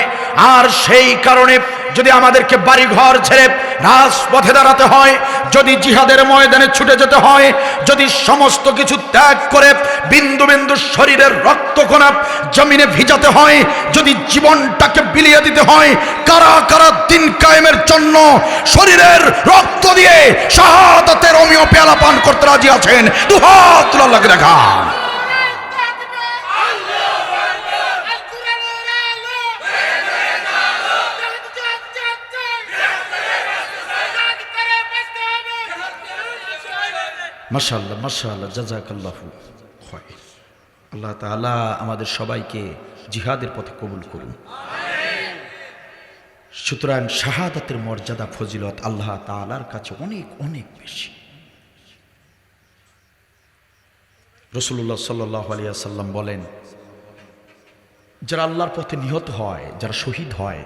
আর সেই কারণে যদি আমাদেরকে বাড়ি ঘর ছেড়ে রাজপথে দাঁড়াতে হয়, যদি জিহাদের ময়দানে ছুটে যেতে হয়, যদি সমস্ত কিছু ত্যাগ করে বিন্দু বিন্দু শরীরের রক্তকণা জমিনে ভিজাতে হয়, যদি জীবনটাকে বিলিয়ে দিতে হয়, কারা কারা দিন কায়েমের জন্য শরীরের রক্ত দিয়ে শাহাদাতের অমীয় পেয়ালা পান করতে রাজি আছেন? দুহাত তুলে আল্লাহকে দেখান। মাশাআল্লাহ, মাশাআল্লাহ, জাযাকাল্লাহু খায়র। আল্লাহ তাআলা আমাদের সবাইকে জিহাদের পথে কবুল করুন। সুতরাং শাহাদাতের মর্যাদা, ফজিলত আল্লাহ তাআলার কাছে অনেক অনেক বেশি। রাসূলুল্লাহ সাল্লাল্লাহু আলাইহি ওয়াসাল্লাম বলেন, যারা আল্লাহর পথে নিহত হয়, যারা শহীদ হয়,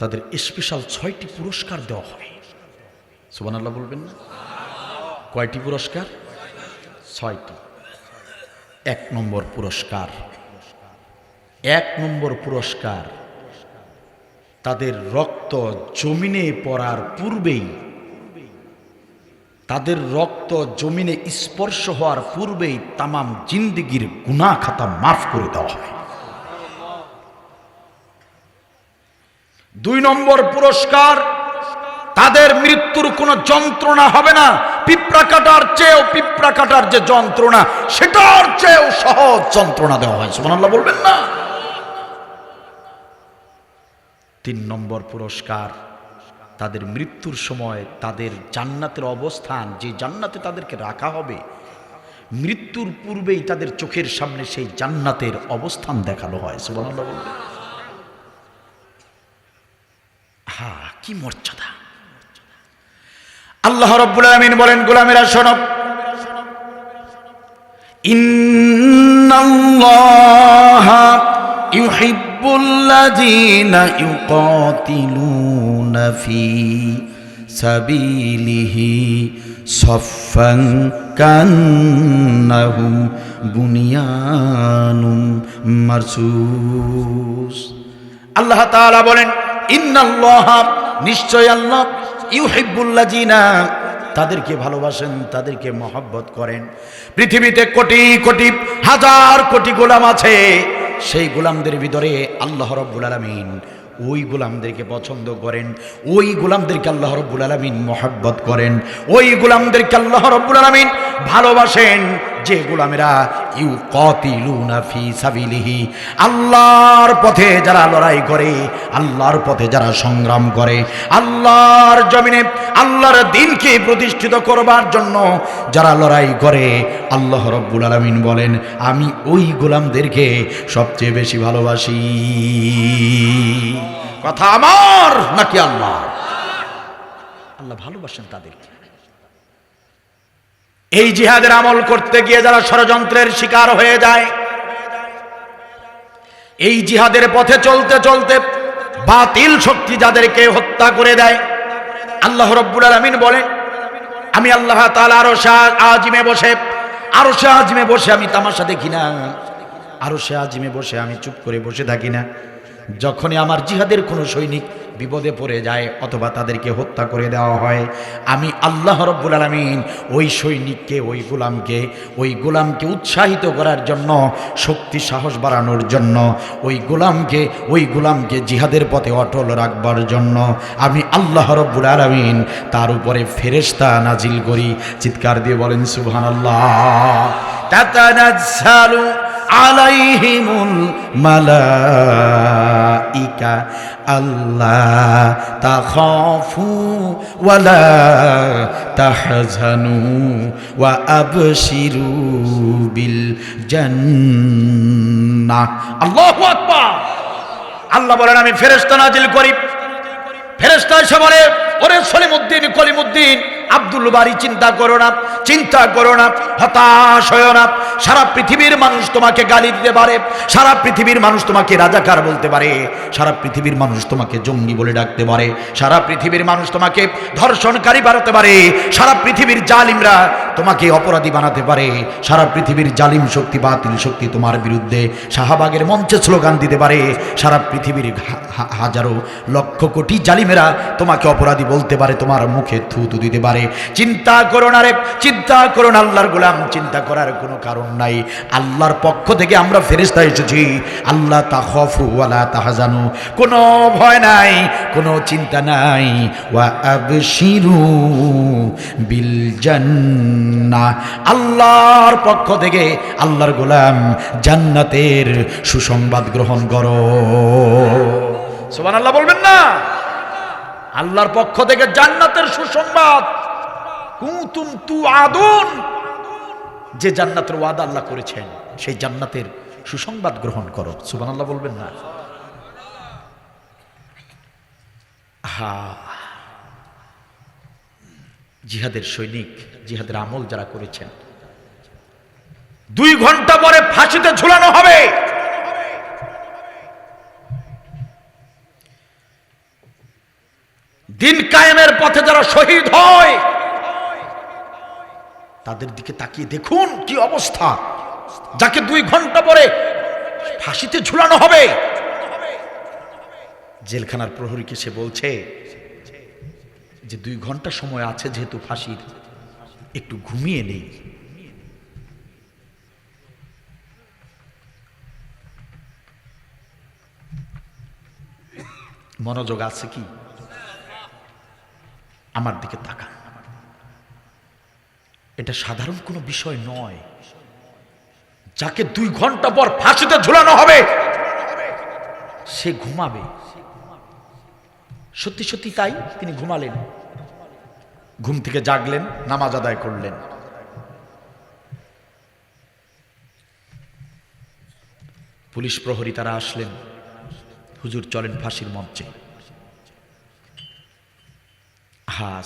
তাদের স্পেশাল 6টি পুরস্কার দেওয়া হয়। সুবহানাল্লাহ বলবেন না? কয়টি পুরস্কার? 6টি। 1 নম্বর পুরস্কার, 1 নম্বর পুরস্কার, তাদের রক্ত জমিনে পড়ার পূর্বেই, তাদের রক্ত জমিনে স্পর্শ হওয়ার পূর্বেই তামাম জিন্দেগির গুনাহ খাতা মাফ করে দেওয়া হয়। 2 নম্বর পুরস্কার, তাদের মৃত্যুর কোনো যন্ত্রণা হবে না। পিঁপড়া কাটার চেয়েও, পিঁপড়া কাটার যে যন্ত্রণা, সেটার চেয়েও সহজ যন্ত্রণা দেওয়া হয়। সুবহানাল্লাহ বলবেন না? 3 নম্বর পুরস্কার, তাদের মৃত্যুর সময় তাদের জান্নাতের অবস্থান, যে জান্নাতে তাদেরকে রাখা হবে, মৃত্যুর পূর্বেই তাদের চোখের সামনে সেই জান্নাতের অবস্থান দেখানো হয়। সুবহানাল্লাহ বলবেন? কি মর্যাদা! আল্লাহ রাব্বুল আলামিন বলেন, গোলামেরা শোনো, ইন্নাল্লাহা ইউহিব্বুল্লাযীনা ইউকাতিলুনা ফী সাবিলিহি সাফফান কান্নাহুম বুনিয়ানুম মারসুস। আল্লাহ তাআলা বলেন, ইন্নাল্লাহা, নিশ্চয় আল্লাহ, ইউহিব্বুল্লাযীনা, তাদেরকে ভালোবাসেন, তাদেরকে মহব্বত করেন। পৃথিবীতে কোটি কোটি, হাজার কোটি গোলাম আছে, সেই গোলামদের ভিতরে আল্লাহ রাব্বুল আলামিন ওই গোলামদেরকে পছন্দ করেন, ওই গোলামদেরকে আল্লাহ রাব্বুল আলামিন মহব্বত করেন, ওই গোলামদেরকে আল্লাহ রাব্বুল আলামিন ভালোবাসেন, যে গোলামেরা ইউকাতিলুনা ফি সাবিলিহি, আল্লাহর পথে যারা লড়াই করে, আল্লাহর পথে যারা সংগ্রাম করে, আল্লাহর জমিনে আল্লাহর দ্বীনকে প্রতিষ্ঠিত করবার জন্য যারা লড়াই করে, আল্লাহ রাব্বুল আলামিন বলেন আমি ওই গোলামদেরকে সবচেয়ে বেশি ভালোবাসি। কথা আমার নাকি আল্লাহ? আল্লাহ ভালোবাসেন তাদেরকে। এই জিহাদের আমল করতে গিয়ে যারা ষড়যন্ত্রের শিকার হয়ে যায়, এই জিহাদের পথে চলতে চলতে বাতিল শক্তি যাদেরকে হত্যা করে দেয়, আল্লাহ রাব্বুল আলামিন বলেন আমি আল্লাহ তাআলা আরশে আজিমে বসে আমি তামাশা দেখি না, আরশে আজিমে বসে আমি চুপ করে বসে থাকি না। যখনই আমার জিহাদের কোনো সৈনিক বিপদে পড়ে যায় অথবা তাদেরকে হত্যা করে দেওয়া হয়, আমি আল্লাহ রাব্বুল আলামিন ওই সৈনিককে, ওই গোলামকে উৎসাহিত করার জন্য, শক্তি সাহস বাড়ানোর জন্য, ওই গোলামকে জিহাদের পথে অটল রাখবার জন্য আমি আল্লাহ রাব্বুল আলামিন তার উপরে ফেরেশতা নাজিল করি। চিৎকার দিয়ে বলেন সুবহানাল্লাহ। তাতানাজ্জালু আলাইহিমুল মালাইকা আল্লাহ তাখাফু ওয়ালা তাহজানু ওয়া আবশিরু বিল জান্নাহ। আল্লাহু আকবার। আল্লাহ বলেন আমি ফেরেশতা নাজিল করি। ফেরেশতা এসে বলে ওরে সলিমউদ্দিন, কলিমউদ্দিন, আব্দুল বারী, চিন্তা করো না, হতাশ হয়ো না। সারা পৃথিবীর মানুষ তোমাকে গালি দিতে পারে, সারা পৃথিবীর মানুষ তোমাকে রাজাকার বলতে পারে, সারা পৃথিবীর মানুষ তোমাকে জঙ্গি বলে ডাকতে পারে, সারা পৃথিবীর মানুষ তোমাকে ধর্ষণকারী বানাতে পারে, সারা পৃথিবীর জালিমরা তোমাকে অপরাধী বানাতে পারে, সারা পৃথিবীর জালিম শক্তি, বাতিল শক্তি তোমার বিরুদ্ধে শাহবাগের মঞ্চে স্লোগান দিতে পারে, সারা পৃথিবীর হাজারো লক্ষ কোটি জালিমেরা তোমাকে অপরাধী বলতে পারে, তোমার মুখে থুতু দিতে পারে। চিন্তা করো না রে, চিন্তা করো না আল্লাহর গোলাম, চিন্তা করার কোনো কারণ নাই। আল্লাহর পক্ষ থেকে আমরা ফেরেশতা এসেছি। আল্লাহ তাখাফু ওয়ালা তাহজানু, কোনো ভয় নাই, কোনো চিন্তা নাই। ওয়া আবশিরু বিল জান্নাহ, আল্লাহর পক্ষ থেকে, আল্লাহর গোলাম, জান্নাতের সুসংবাদ গ্রহণ করো। সুবহানাল্লাহ বলবেন না? আল্লাহর পক্ষ থেকে জান্নাতের সুসংবাদ, কুনতুম তুআদুন, যে জান্নাতের ওয়াদা আল্লাহ করেছেন সেই জান্নাতের সুসংবাদ গ্রহণ করো। সুবহানাল্লাহ বলবেন না? জিহাদের সৈনিক, জিহাদের আমল যারা করেছেন, 2 ঘন্টা পরে ফাঁসিতে ঝুলানো হবে। দিন কায়েমের পথে যারা শহীদ হয় তাদের দিকে তাকিয়ে দেখুন কি অবস্থা। যাকে 2 ঘন্টা পরে ফাঁসিতে ঝুলানো হবে, জেলখানার প্রহরীকে সে বলছে যে 2 ঘন্টা সময় আছে, যেহেতু ফাঁসির, একটু ঘুমিয়ে নেই। মনোযোগ আছে কি? আমার দিকে তাকান। এটা সাধারণ কোনো বিষয় নয়। যাকে 2 ঘন্টা পর ফাঁসিতে ঝুলানো হবে সে ঘুমাবে। সত্যি সত্যি তাই, তিনি ঘুমালেন। ঘুম থেকে জাগলেন, নামাজ আদায় করলেন। পুলিশ প্রহরী তারা আসলেন, হুজুর চলেন ফাঁসির মঞ্চে।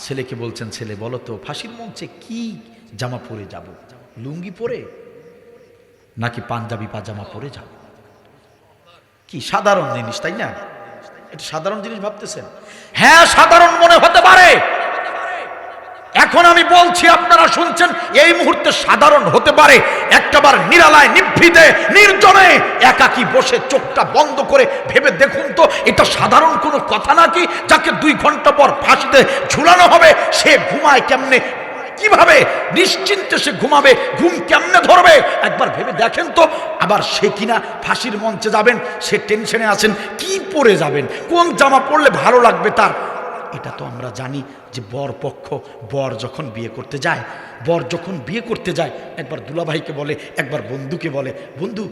ছেলেকে বলছেন, ছেলে বলো তো ফাঁসির মঞ্চে কি জামা পরে যাব? লুঙ্গি পরে নাকি পাঞ্জাবি পাজামা পরে যাব? কি সাধারণ জিনিস, তাই না? এটা সাধারণ জিনিস ভাবতেছেন? হ্যাঁ, সাধারণ মনে হতে পারে। এখন আমি বলছি, আপনারা শুনছেন, এই মুহূর্তে সাধারণ হতে পারে। একটাবার নিরালায়, নিভৃতে, নির্জনে একাকী বসে চোখটা বন্ধ করে ভেবে দেখুন তো, এটা সাধারণ কোনো কথা নাকি? যাকে 2 ঘন্টা পর ফাঁসিতে ঝুলানো হবে সে ঘুমায় কেমনে? কিভাবে নিশ্চিন্তে সে ঘুমাবে? ঘুম কেমনে ধরবে? একবার ভেবে দেখেন তো। আবার সে কিনা ফাঁসির মঞ্চে যাবেন, সে টেনশনে আছেন কি পরে যাবেন, কোন জামা পরলে ভালো লাগবে তার। এটা তো আমরা জানি যে বর পক্ষ বর যখন বিয়ে করতে যায় একবার দুলাভাইকে বলে, একবার বন্ধুকে বলে, বন্ধু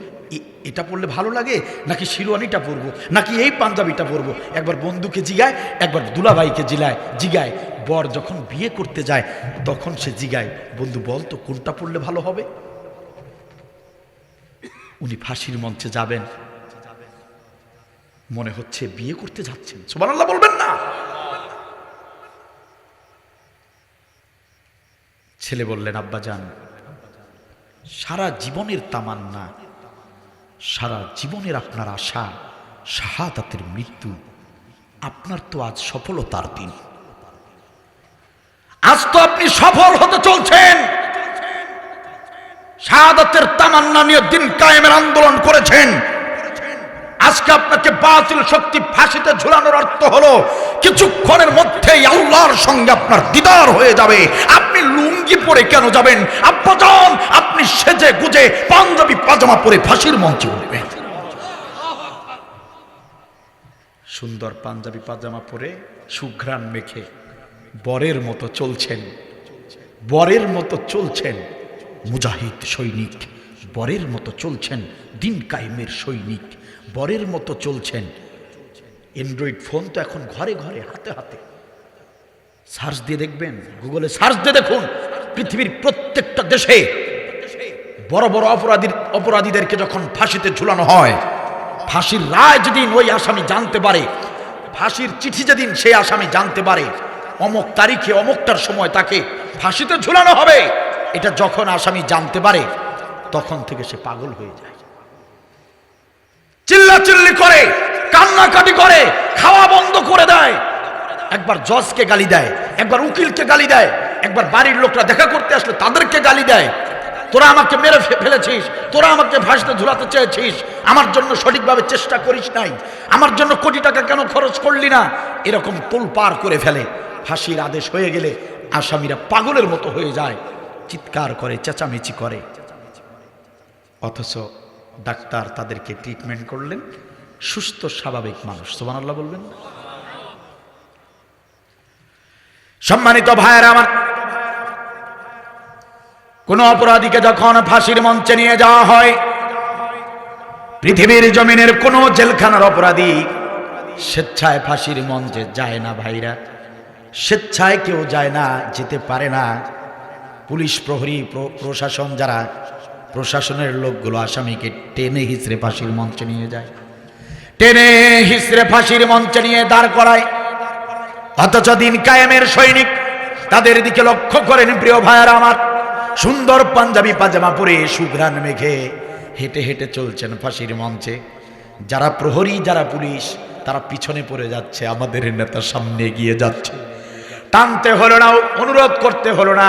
এটা পরলে ভালো লাগে নাকি শিরোয়ানিটা পরবো নাকি এই পাঞ্জাবিটা পরবো, একবার বন্ধুকে জিগায়, একবার দুলাভাইকে জিগায়। বর যখন বিয়ে করতে যায় তখন সে জিগায়, বন্ধু বল তো কোনটা পরলে ভালো হবে। উনি ফাঁসির মঞ্চে যাবেন, মনে হচ্ছে বিয়ে করতে যাচ্ছেন। সুবহানাল্লাহ বলবেন না? ছেলে বললেন, আব্বাজান সারা জীবনের তামান্না, সারা জীবনের আপনার আশা শাহাদাতের মৃত্যু, আপনার তো আজ সফলতার দিন। আজ তো আপনি সফল হতে চলছেন, শাহাদাতের তামান্না নিয়ে দিন কায়েমের আন্দোলন করেছেন। আজকে আপনাকে বাতিল শক্তি ফাঁসিতে ঝুলানোর অর্থ হলো কিছুক্ষণের মধ্যেই আল্লাহর সঙ্গে আপনার দিদার হয়ে যাবে। আপনি লুঙ্গি পরে কেন যাবেন আব্বাজান? আপনি সেজে গুজে পাঞ্জাবি পাজামা পরে ফাঁসির মঞ্চে উঠবেন। সুন্দর পাঞ্জাবি পাজামা পরে সুঘ্রাণ মেখে বরের মতো চলছেন মুজাহিদ সৈনিক, বরের মতো চলছেন দিন কায়েমের সৈনিক, বরের মতো চলছেন। অ্যান্ড্রয়েড ফোন তো এখন ঘরে ঘরে হাতে হাতে, সার্চ দিয়ে দেখবেন, গুগলে সার্চ দিয়ে দেখুন, পৃথিবীর প্রত্যেকটা দেশে বড় বড় অপরাধীদেরকে যখন ফাঁসিতে ঝুলানো হয়, ফাঁসির রায় যেদিন ওই আসামি জানতে পারে, ফাঁসির চিঠি যেদিন সেই আসামি জানতে পারে অমুক তারিখে অমুকটার সময় তাকে ফাঁসিতে ঝুলানো হবে, এটা যখন আসামি জানতে পারে তখন থেকে সে পাগল হয়ে যায়, চিল্লাচিল্লি করে, কান্নাকাটি করে, খাওয়া বন্ধ করে দেয়। একবার জজকে গালি দেয়, একবার উকিলকে গালি দেয়, একবার বাড়ির লোকরা দেখা করতে আসলে তাদেরকে গালি দেয়। তোরা আমাকে মেরে ফেলেছিস, তোরা আমাকে ফাঁসিতে ঝুলাতে চেয়েছিস, আমার জন্য সঠিকভাবে চেষ্টা করিস নাই, আমার জন্য কোটি টাকা কেন খরচ করলি না, এরকম তোলপাড় করে ফেলে। ফাঁসির আদেশ হয়ে গেলে আসামিরা পাগলের মতো হয়ে যায়, চিৎকার করে, চেঁচামেচি করে। অথচ ডাক্তার তাদেরকে ট্রিটমেন্ট করলেন, সুস্থ স্বাভাবিক মানুষ। সুবহানাল্লাহ বলবেন? সম্মানিত ভাইয়েরা আমার, কোন অপরাধীকে যখন ফাঁসির মঞ্চে নিয়ে যাওয়া হয়, পৃথিবীর জমিনের কোন জেলখানার অপরাধী স্বেচ্ছায় ফাঁসির মঞ্চে যায় না ভাইরা, স্বেচ্ছায় কেউ যায় না, যেতে পারে না। পুলিশ প্রহরী প্রশাসন, যারা প্রশাসনের লোকগুলো আসামিকে টেনে হিচড়ে ফাঁসির মঞ্চে নিয়ে যায়, টেনে হিচড়ে ফাঁসির মঞ্চে নিয়ে দাঁড় করায়। অথচ দিন কায়েমের সৈনিক তাদের দিকে লক্ষ্য করেন, প্রিয় ভাইয়ারা আমার, সুন্দর পাঞ্জাবি পাজামা পরে সুঘ্রাণ মেঘে হেঁটে হেঁটে চলছেন ফাঁসির মঞ্চে। যারা প্রহরী, যারা পুলিশ, তারা পিছনে পড়ে যাচ্ছে, আমাদের নেতা সামনে এগিয়ে যাচ্ছে। টানতে হলো না, অনুরোধ করতে হলো না,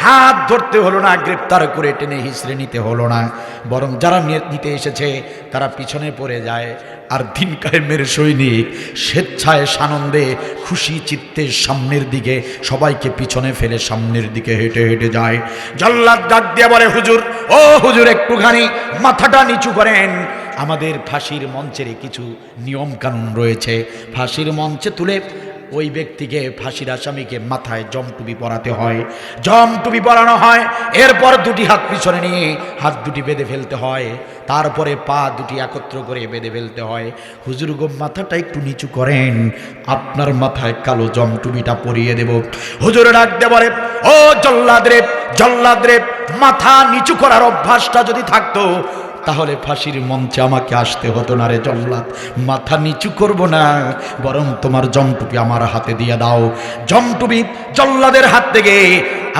হাত ধরতে হলো না, গ্রেপ্তার করে টেনে হিচড়ে নিতে হলো না, বরং যারা নিতে এসেছে তারা পিছনে পড়ে যায়। আর দিন কায়েমের সৈনিক স্বেচ্ছায় সানন্দে খুশি চিত্তে সামনের দিকে সবাইকে পিছনে ফেলে সামনের দিকে হেঁটে হেঁটে যায়। জল্লাদ ডাক দিয়ে বলে, হুজুর, ও হুজুর, একটুখানি মাথাটা নিচু করেন, আমাদের ফাঁসির মঞ্চের কিছু নিয়ম কানুন রয়েছে। ফাঁসির মঞ্চে তুলে ওই ব্যক্তিকে, ফাঁসির আসামিকে মাথায় জমটুপি পরাতে হয়, জমটুপি পরানো হয়। এরপর দুটি হাত পিছনে নিয়ে হাত দুটি বেঁধে ফেলতে হয়, তারপরে পা দুটি একত্র করে বেঁধে ফেলতে হয়। হুজুর গো, মাথাটা একটু নিচু করেন, আপনার মাথায় কালো জমটুপিটা পরিয়ে দেব। হুজুর ডাকতে বলে, ও জল্লাদ রে, জল্লাদ রে, মাথা নিচু করার অভ্যাসটা যদি থাকতো তাহলে ফাঁসির মঞ্চে আমাকে আসতে হতো না রে জল্লাদ। মাথা নিচু করব না, বরং তোমার জমটুপি আমার হাতে দিয়ে দাও। জমটুপি জল্লাদের হাত থেকে,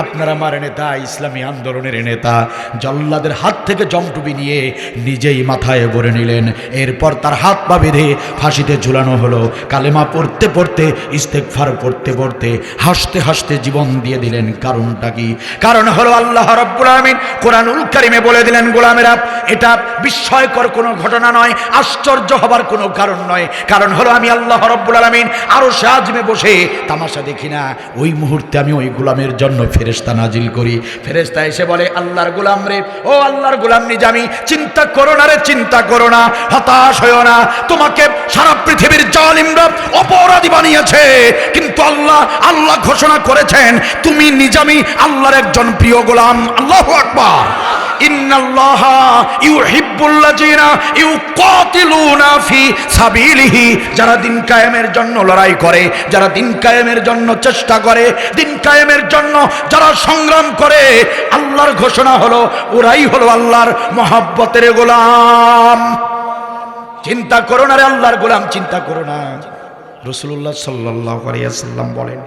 আপনার আমার নেতা, ইসলামী আন্দোলনের নেতা, জল্লাদের হাত থেকে জমটুপি নিয়ে নিজেই মাথায় ভরে নিলেন। এরপর তার হাত পা বেঁধে ফাঁসিতে ঝুলানো হলো। কালেমা পড়তে পড়তে, ইস্তেগফার পড়তে পড়তে, হাসতে হাসতে জীবন দিয়ে দিলেন। কারণটা কি? কারণ হলো আল্লাহ রাব্বুল আলামিন কোরআনুল কারীমে বলে দিলেন, গোলামেরা, এটা এটা বিস্ময়কর কোনো ঘটনা নয়, আশ্চর্য হবার কোনো কারণ নয়। কারণ হলো আমি আল্লাহ রাব্বুল আলামিন আরশে আযমে বসে তামাশা দেখি না, ওই মুহূর্তে আমি ওই গোলামের জন্য ফেরেশতা নাজিল করি। ফেরেশতা এসে বলে, আল্লাহর গোলাম রে, ও আল্লাহর গোলাম নিজামী, চিন্তা করো না রে, চিন্তা করো না, হতাশ হয়ো না। তোমাকে সারা পৃথিবীর জালিমরা অপরাধী বানিয়েছে, কিন্তু আল্লাহ ঘোষণা করেছেন তুমি নিজামী আল্লাহর একজন প্রিয় গোলাম। আল্লাহু আকবার। ইন্নাল্লাহা ইউহিব্বুল্লাযিনা ইউকাতিলুনা ফি সাবিলিহি, যারা দিন কায়েমের জন্য লড়াই করে, যারা দিন কায়েমের জন্য চেষ্টা করে, দিন কায়েমের জন্য যারা সংগ্রাম করে, আল্লাহর ঘোষণা হলো ওরাই হলো আল্লাহর মহব্বতের গোলাম। চিন্তা করো না রে আল্লাহর গোলাম, চিন্তা করো না। রাসূলুল্লাহ সাল্লাল্লাহু আলাইহি ওয়াসাল্লাম বলেন,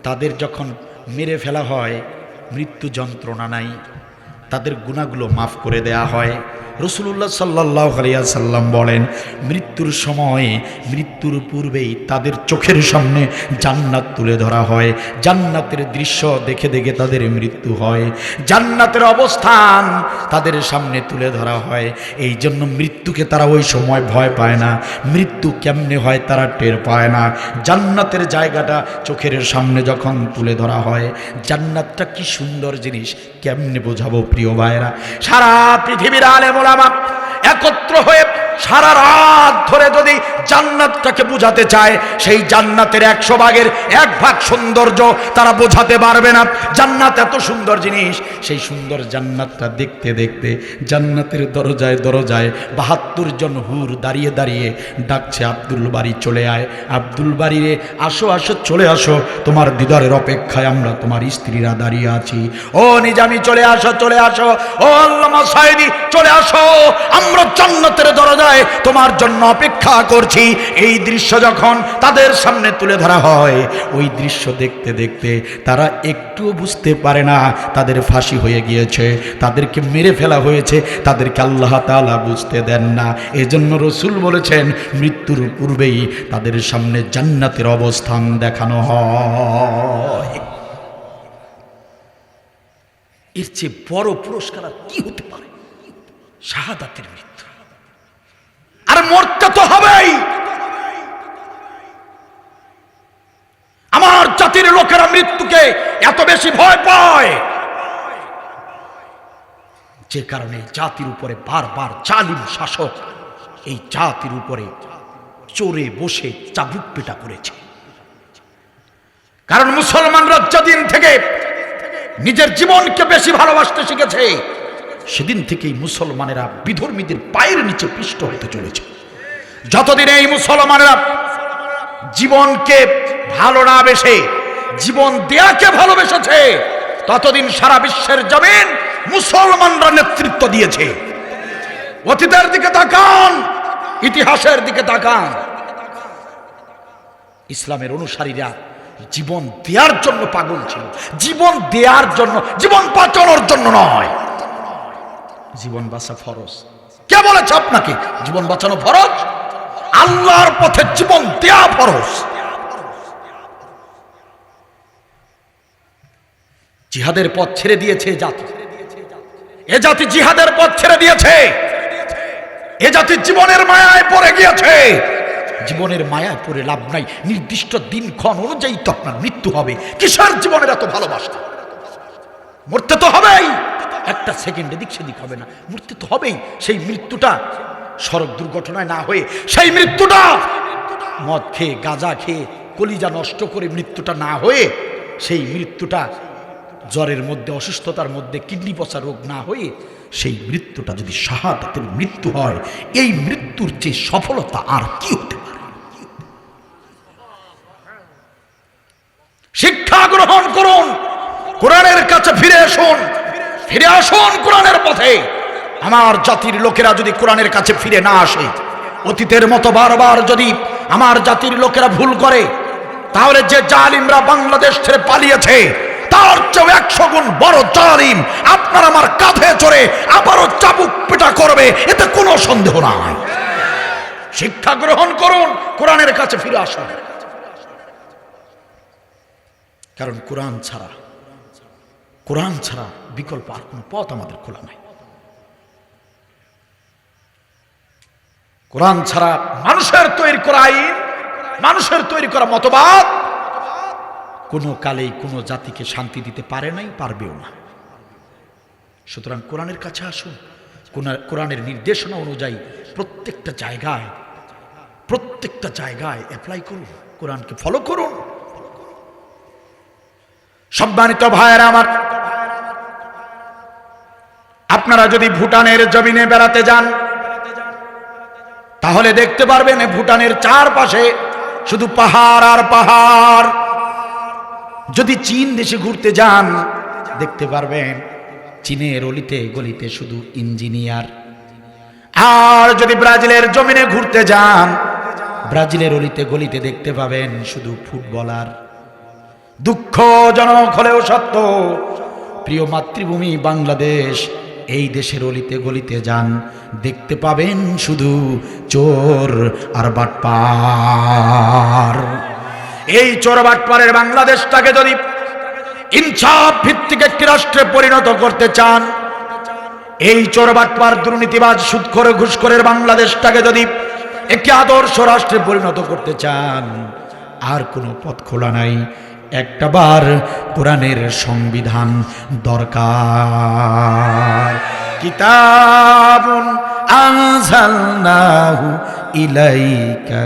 তাদের যখন মেরে ফেলা হয় মৃত্যু যন্ত্রণা নাই, তাদের গুনাহগুলো মাফ করে দেয়া হয়। রাসূলুল্লাহ সাল্লাল্লাহু আলাইহি ওয়াসাল্লাম বলেন, মৃত্যুর সময়, মৃত্যুর পূর্বেই তাদের চোখের সামনে জান্নাত তুলে ধরা হয়, জান্নাতের দৃশ্য দেখে দেখে তাদের মৃত্যু হয়, জান্নাতের অবস্থান তাদের সামনে তুলে ধরা হয়। এই জন্য মৃত্যুকে তারা ওই সময় ভয় পায় না, মৃত্যু কেমনে হয় তারা টের পায় না। জান্নাতের জায়গাটা চোখের সামনে যখন তুলে ধরা হয়, জান্নাতটা কি সুন্দর জিনিস কেমনে বোঝাবো প্রিয় ভাইরা। সারা পৃথিবীর আলেম ওলামা একত্র হয়ে সারা রাত ধরে যদি জান্নাতটাকে বোঝাতে চায়, সেই জান্নাতের 100 ভাগের 1 ভাগ সৌন্দর্য তারা বোঝাতে পারবে না। জান্নাত এত সুন্দর জিনিস, সেই সুন্দর জান্নাতটা দেখতে দেখতে জান্নাতের দরজায় দরজায় 72 জন হুর দাঁড়িয়ে দাঁড়িয়ে ডাকছে, আব্দুল বারী চলে আয়, আব্দুল বারী রে আসো আসো, চলে আসো, তোমার দিদারের অপেক্ষায় আমরা তোমার স্ত্রীরা দাঁড়িয়ে আছি। ও নিজামী চলে আসো, চলে আসো, ও আল্লামা সাইদি চলে আসো, আমরা জান্নাতের দরজায় তোমার জন্য অপেক্ষা করছি। এই দৃশ্য যখন তাদের সামনে তুলে ধরা হয়, ওই দৃশ্য দেখতে দেখতে তারা একটুও বুঝতে পারে না তাদের ফাঁসি হয়ে গিয়েছে, তাদেরকে মেরে ফেলা হয়েছে, তাদেরকে আল্লাহ তাআলা বুঝতে দেন না। এজন্য রাসূল বলেছেন, মৃত্যুর পূর্বেই তাদের সামনে জান্নাতের অবস্থান দেখানো হয়। এর চেয়ে বড় পুরস্কার আর কি হতে পারে? শাহাদাতের মৃত্যু। আর মরতে তো হবেই। আমার জাতির লোকেরা মৃত্যুকে এত বেশি ভয় পায়, যে কারণে জাতির উপরে বারবার জালিম শাসক এই জাতির উপরে চড়ে বসে চাবুক পেটা করেছে। কারণ মুসলমানরা যেদিন থেকে নিজের জীবনকে বেশি ভালোবাসতে শিখেছে, সেদিন থেকেই মুসলমানেরা বিধর্মীদের পায়ের নিচে পিষ্ট হতে চলেছে। যতদিন এই মুসলমানেরা জীবনকে ভালো না বেসে জীবন দেয়াকে ভালোবেসেছে, ততদিন সারা বিশ্বের জমিন মুসলমানরা নেতৃত্ব দিয়েছে। অতীতের দিকে তাকান, ইতিহাসের দিকে তাকান, ইসলামের অনুসারীরা জীবন দেওয়ার জন্য পাগল ছিল, জীবন দেওয়ার জন্য, জীবন বাঁচানোর জন্য নয়। জীবন বাঁচা ফরজ। কে বলেছে আপনাকে জীবন বাঁচানো ফরজ? আল্লাহর পথে জীবন দেয়া ফরজ। জিহাদের পথ ছেড়ে দিয়েছে জাতি, এ জাতি জিহাদের পথ ছেড়ে দিয়েছে, এ জাতি জীবনের মায়ায় পড়ে গিয়েছে। জীবনের মায়ায় পড়ে লাভ নাই, নির্দিষ্ট দিনক্ষণ অনুযায়ী তো আপনার মৃত্যু হবে। কিসের জীবনের এত ভালোবাসা? মরতে তো হবেই, একটা সেকেন্ড এদিক সেদিক হবে না, মরতে তো হবেই। সেই মৃত্যুটা সড়ক দুর্ঘটনায় না হয়ে, সেই মৃত্যুটা মদ খেয়ে গাঁজা খেয়ে কলিজা নষ্ট করে মৃত্যুটা না হয়ে, সেই মৃত্যুটা জ্বরের মধ্যে, অসুস্থতার মধ্যে কিডনি পচা রোগ না হয়ে, সেই মৃত্যুটা যদি শাহাদাতের মৃত্যু হয়, এই মৃত্যুর যে সফলতা আর কি হতে পারে? শিক্ষা গ্রহণ করুন, কোরআনের কাছে ফিরে আসুন, ফিরে আসুন কোরআনের পথে। আমার জাতির লোকেরা যদি কোরআনের কাছে ফিরে না আসে, অতীতের মতো বারবার যদি আমার জাতির লোকেরা ভুল করে, তাহলে যে জালিমরা বাংলাদেশ ছেড়ে পালিয়েছে, তার চেয়ে 100 গুণ বড় জালিম আপনার আমার কাঁধে চড়ে আবারও চাবুক পেটা করবে, এতে কোনো সন্দেহ নাই। শিক্ষা গ্রহণ করুন, কোরআনের কাছে ফিরে আসুন। কারণ কোরআন ছাড়া বিকল্প আর কোনো পথ আমাদের খোলা নাই। কোরআন ছাড়া মানুষের তৈরি করা আইন, মানুষের তৈরি করা মতবাদ কোনো কালেই কোনো জাতিকে শান্তি দিতে পারে নাই, পারবেও না। সুতরাং কোরআনের কাছে আসুন, কোরআনের নির্দেশনা অনুযায়ী প্রত্যেকটা জায়গায় অ্যাপ্লাই করুন, কোরআনকে ফলো করুন। সম্মানিত ভাইয়েরা আমার, আপনারা যদি ভুটানের জমিনে বেড়াতে যান তাহলে দেখতে পারবেন ভুটানের চারপাশে শুধু পাহাড় আর পাহাড়। যদি চীন দেশে ঘুরতে যান দেখতে পারবেন চীনের অলিতে গলিতে শুধু ইঞ্জিনিয়ার। আর যদি ব্রাজিলের জমিনে ঘুরতে যান ব্রাজিলের অলিতে গলিতে দেখতে পাবেন শুধু ফুটবলার। দুঃখজনক হলেও সত্য, প্রিয় মাতৃভূমি বাংলাদেশ, এই দেশের অলিতে গলিতে যান দেখতে পাবেন শুধু চোর আর বাটপার। এই চোর বাটপারের বাংলাদেশটাকে যদি ইনসাফ ভিত্তিক একটি রাষ্ট্রে পরিণত করতে চান, এই চোর বাটপার দুর্নীতিবাজ সুদখোর ঘুষখোরের বাংলাদেশটাকে যদি একটি আদর্শ রাষ্ট্রে পরিণত করতে চান, আর কোনো পথ খোলা নাই, একটাবার কোরআনের সংবিধান দরকার। কিতাবুন আনজালনাহু ইলাইকা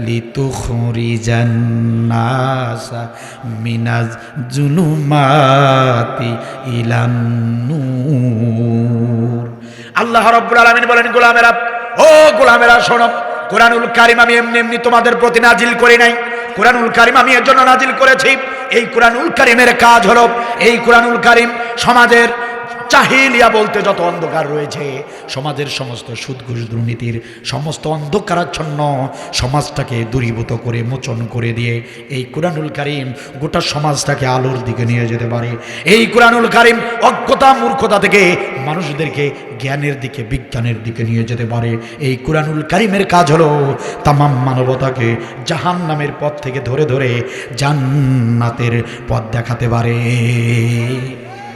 লিতুখরিজান নাসা মিনাজ জুলুমাতি ইলান নূর। আল্লাহ রাব্বুল আলামিন বলেন, গোলামেরা, ও গোলামেরা শোনো, কোরআনুল কারীম আমি এমনি এমনি তোমাদের প্রতি নাজিল করি নাই। কোরআনুল কারীম আমি এর জন্য নাজিল করেছি, এই কোরআনুল কারীমের কাজ হলো, এই কোরআনুল কারীম সমাজের জাহিলিয়া বলতে যত অন্ধকার রয়েছে, সমাজের সমস্ত সুদ ঘুষ দুর্নীতির সমস্ত অন্ধকারাচ্ছন্ন সমাজটাকে দূরীভূত করে মোচন করে দিয়ে এই কোরআনুল কারীম গোটা সমাজটাকে আলোর দিকে নিয়ে যেতে পারে। এই কোরআনুল কারীম অজ্ঞতা মূর্খতা থেকে মানুষদেরকে জ্ঞানের দিকে, বিজ্ঞানের দিকে নিয়ে যেতে পারে। এই কোরআনুল কারীমের কাজ হলো তামাম মানবতাকে জাহান্নামের পথ থেকে ধরে ধরে জান্নাতের পথ দেখাতে পারে।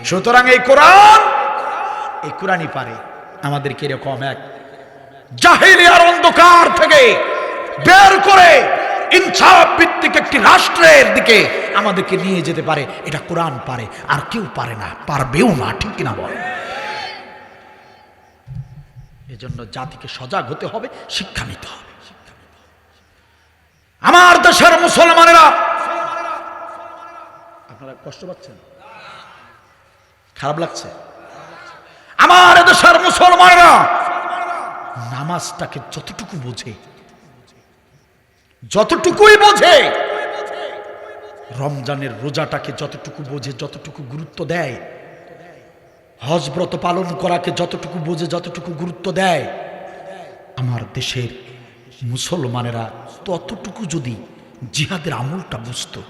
সুতরাং এই কোরআনই পারে আমাদেরকে এরকম এক জাহিলিয়ার অন্ধকার থেকে বের করে ইনসাফ ভিত্তিক একটি রাষ্ট্রের দিকে আমাদেরকে নিয়ে যেতে পারে। এটা কোরআন পারে, আর কেউ পারে না, পারবেও না, ঠিক কিনা বলে? এজন্য জাতিকে সজাগ হতে হবে, শিক্ষা নিতে হবে। আমার দেশের মুসলমানেরা, আপনারা কষ্ট পাচ্ছেন, খারাপ লাগছে? আমার দেশের মুসলমানেরা নামাজটাকে যতটুকু বোঝে, যতটুকুই বোঝে, রমজানের রোজাটাকে যতটুকু বোঝে, যতটুকু গুরুত্ব দেয়, হজ ব্রত পালন করাকে যতটুকু বোঝে, যতটুকু গুরুত্ব দেয়, আমার দেশের মুসলমানেরা ততটুকু যদি জিহাদের আমলটা বুঝতো,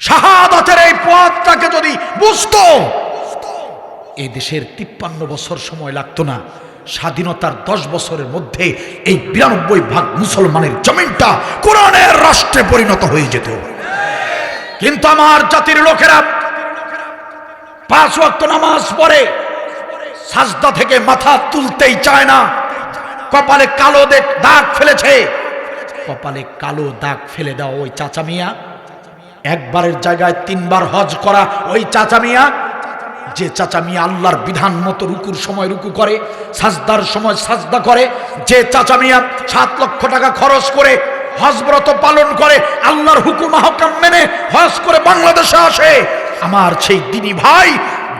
শাহাদাতের এই পথটাকে যদি বুঝতো, এই দেশের 53 বছর সময় লাগতো না। স্বাধীনতার 10 বছরের মধ্যে এই 92% মুসলমানের জমিনটা কোরআনের রাষ্ট্রে পরিণত হয়ে যেত। কিন্তু আমার জাতির লোকেরা 5 ওয়াক্ত নামাজ পড়ে সাজদা থেকে মাথা তুলতেই চায় না। কপালে কালো দাগ ফেলেছে, কপালে কালো দাগ ফেলে দাও ওই চাচা মিয়া, একবারের জায়গায় 3 বার হজ করা ওই চাচা মিয়া, যে চাচা মিয়া আল্লাহর বিধান মতো রুকুর সময় রুকু করে, সাজদার সময় সাজদা করে, যে চাচা মিয়া 7 লক্ষ টাকা খরচ করে হজ ব্রত পালন করে, আল্লাহর হুকুম আহকাম মেনে হজ করে বাংলাদেশে আসে, আমার সেই দিনী ভাই,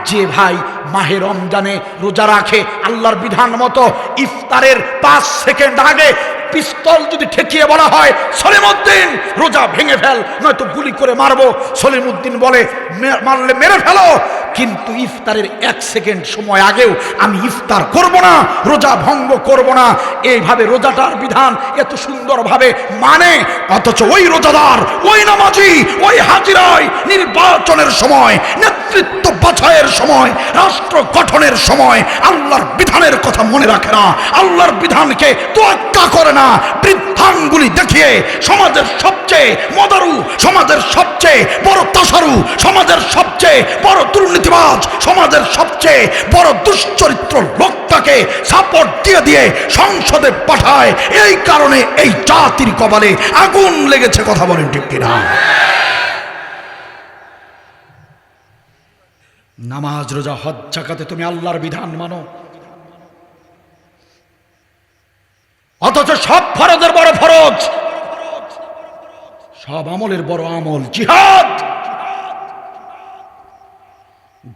যে ভাই মাহে রমজানে রোজা রাখে আল্লাহর বিধান মতো, ইফতারের 5 সেকেন্ড আগে পিস্তল যদি ঠেকিয়ে বলা হয় সলিমউদ্দিন রোজা ভেঙে ফেল, নয়তো গুলি করে মারবো, সলিমউদ্দিন বলে মারলে মেরে ফেলো, কিন্তু ইফতারের 1 সেকেন্ড সময় আগেও আমি ইফতার করব না, রোজা ভঙ্গ করব না। এইভাবে রোজাটার বিধান এত সুন্দরভাবে মানে, অথচ ওই রোজাদার, ওই নামাজি, ওই হাজিরাই নির্বাচনের সময়, নেতৃত্ব বাছাইয়ের সময়, রাষ্ট্র গঠনের সময় আল্লাহর বিধানের কথা মনে রাখে না, আল্লাহর বিধানকে তোয়াক্কা করে না, বৃদ্ধাঙ্গুলি দেখিয়ে সমাজের সবচেয়ে মদারু, সমাজের সবচেয়ে বড় তাসারু, সমাজের সবচেয়ে বড় দুর্নীতি দুর্নীতিবাজ, সমাজের সবচেয়ে বড় দুশ্চরিত্র লোকটাকে সাপোর্ট দিয়ে দিয়ে সংসদে পাঠায়। এই কারণে এই জাতির কপালে আগুন লেগেছে। কথা বলেন ঠিক কিনা? নামাজ, রোজা, হজ, যাকাতে তুমি আল্লাহর বিধান মানো, অথচ সব ফরজের বড় ফরজ, সব আমলের বড় আমল জিহাদ।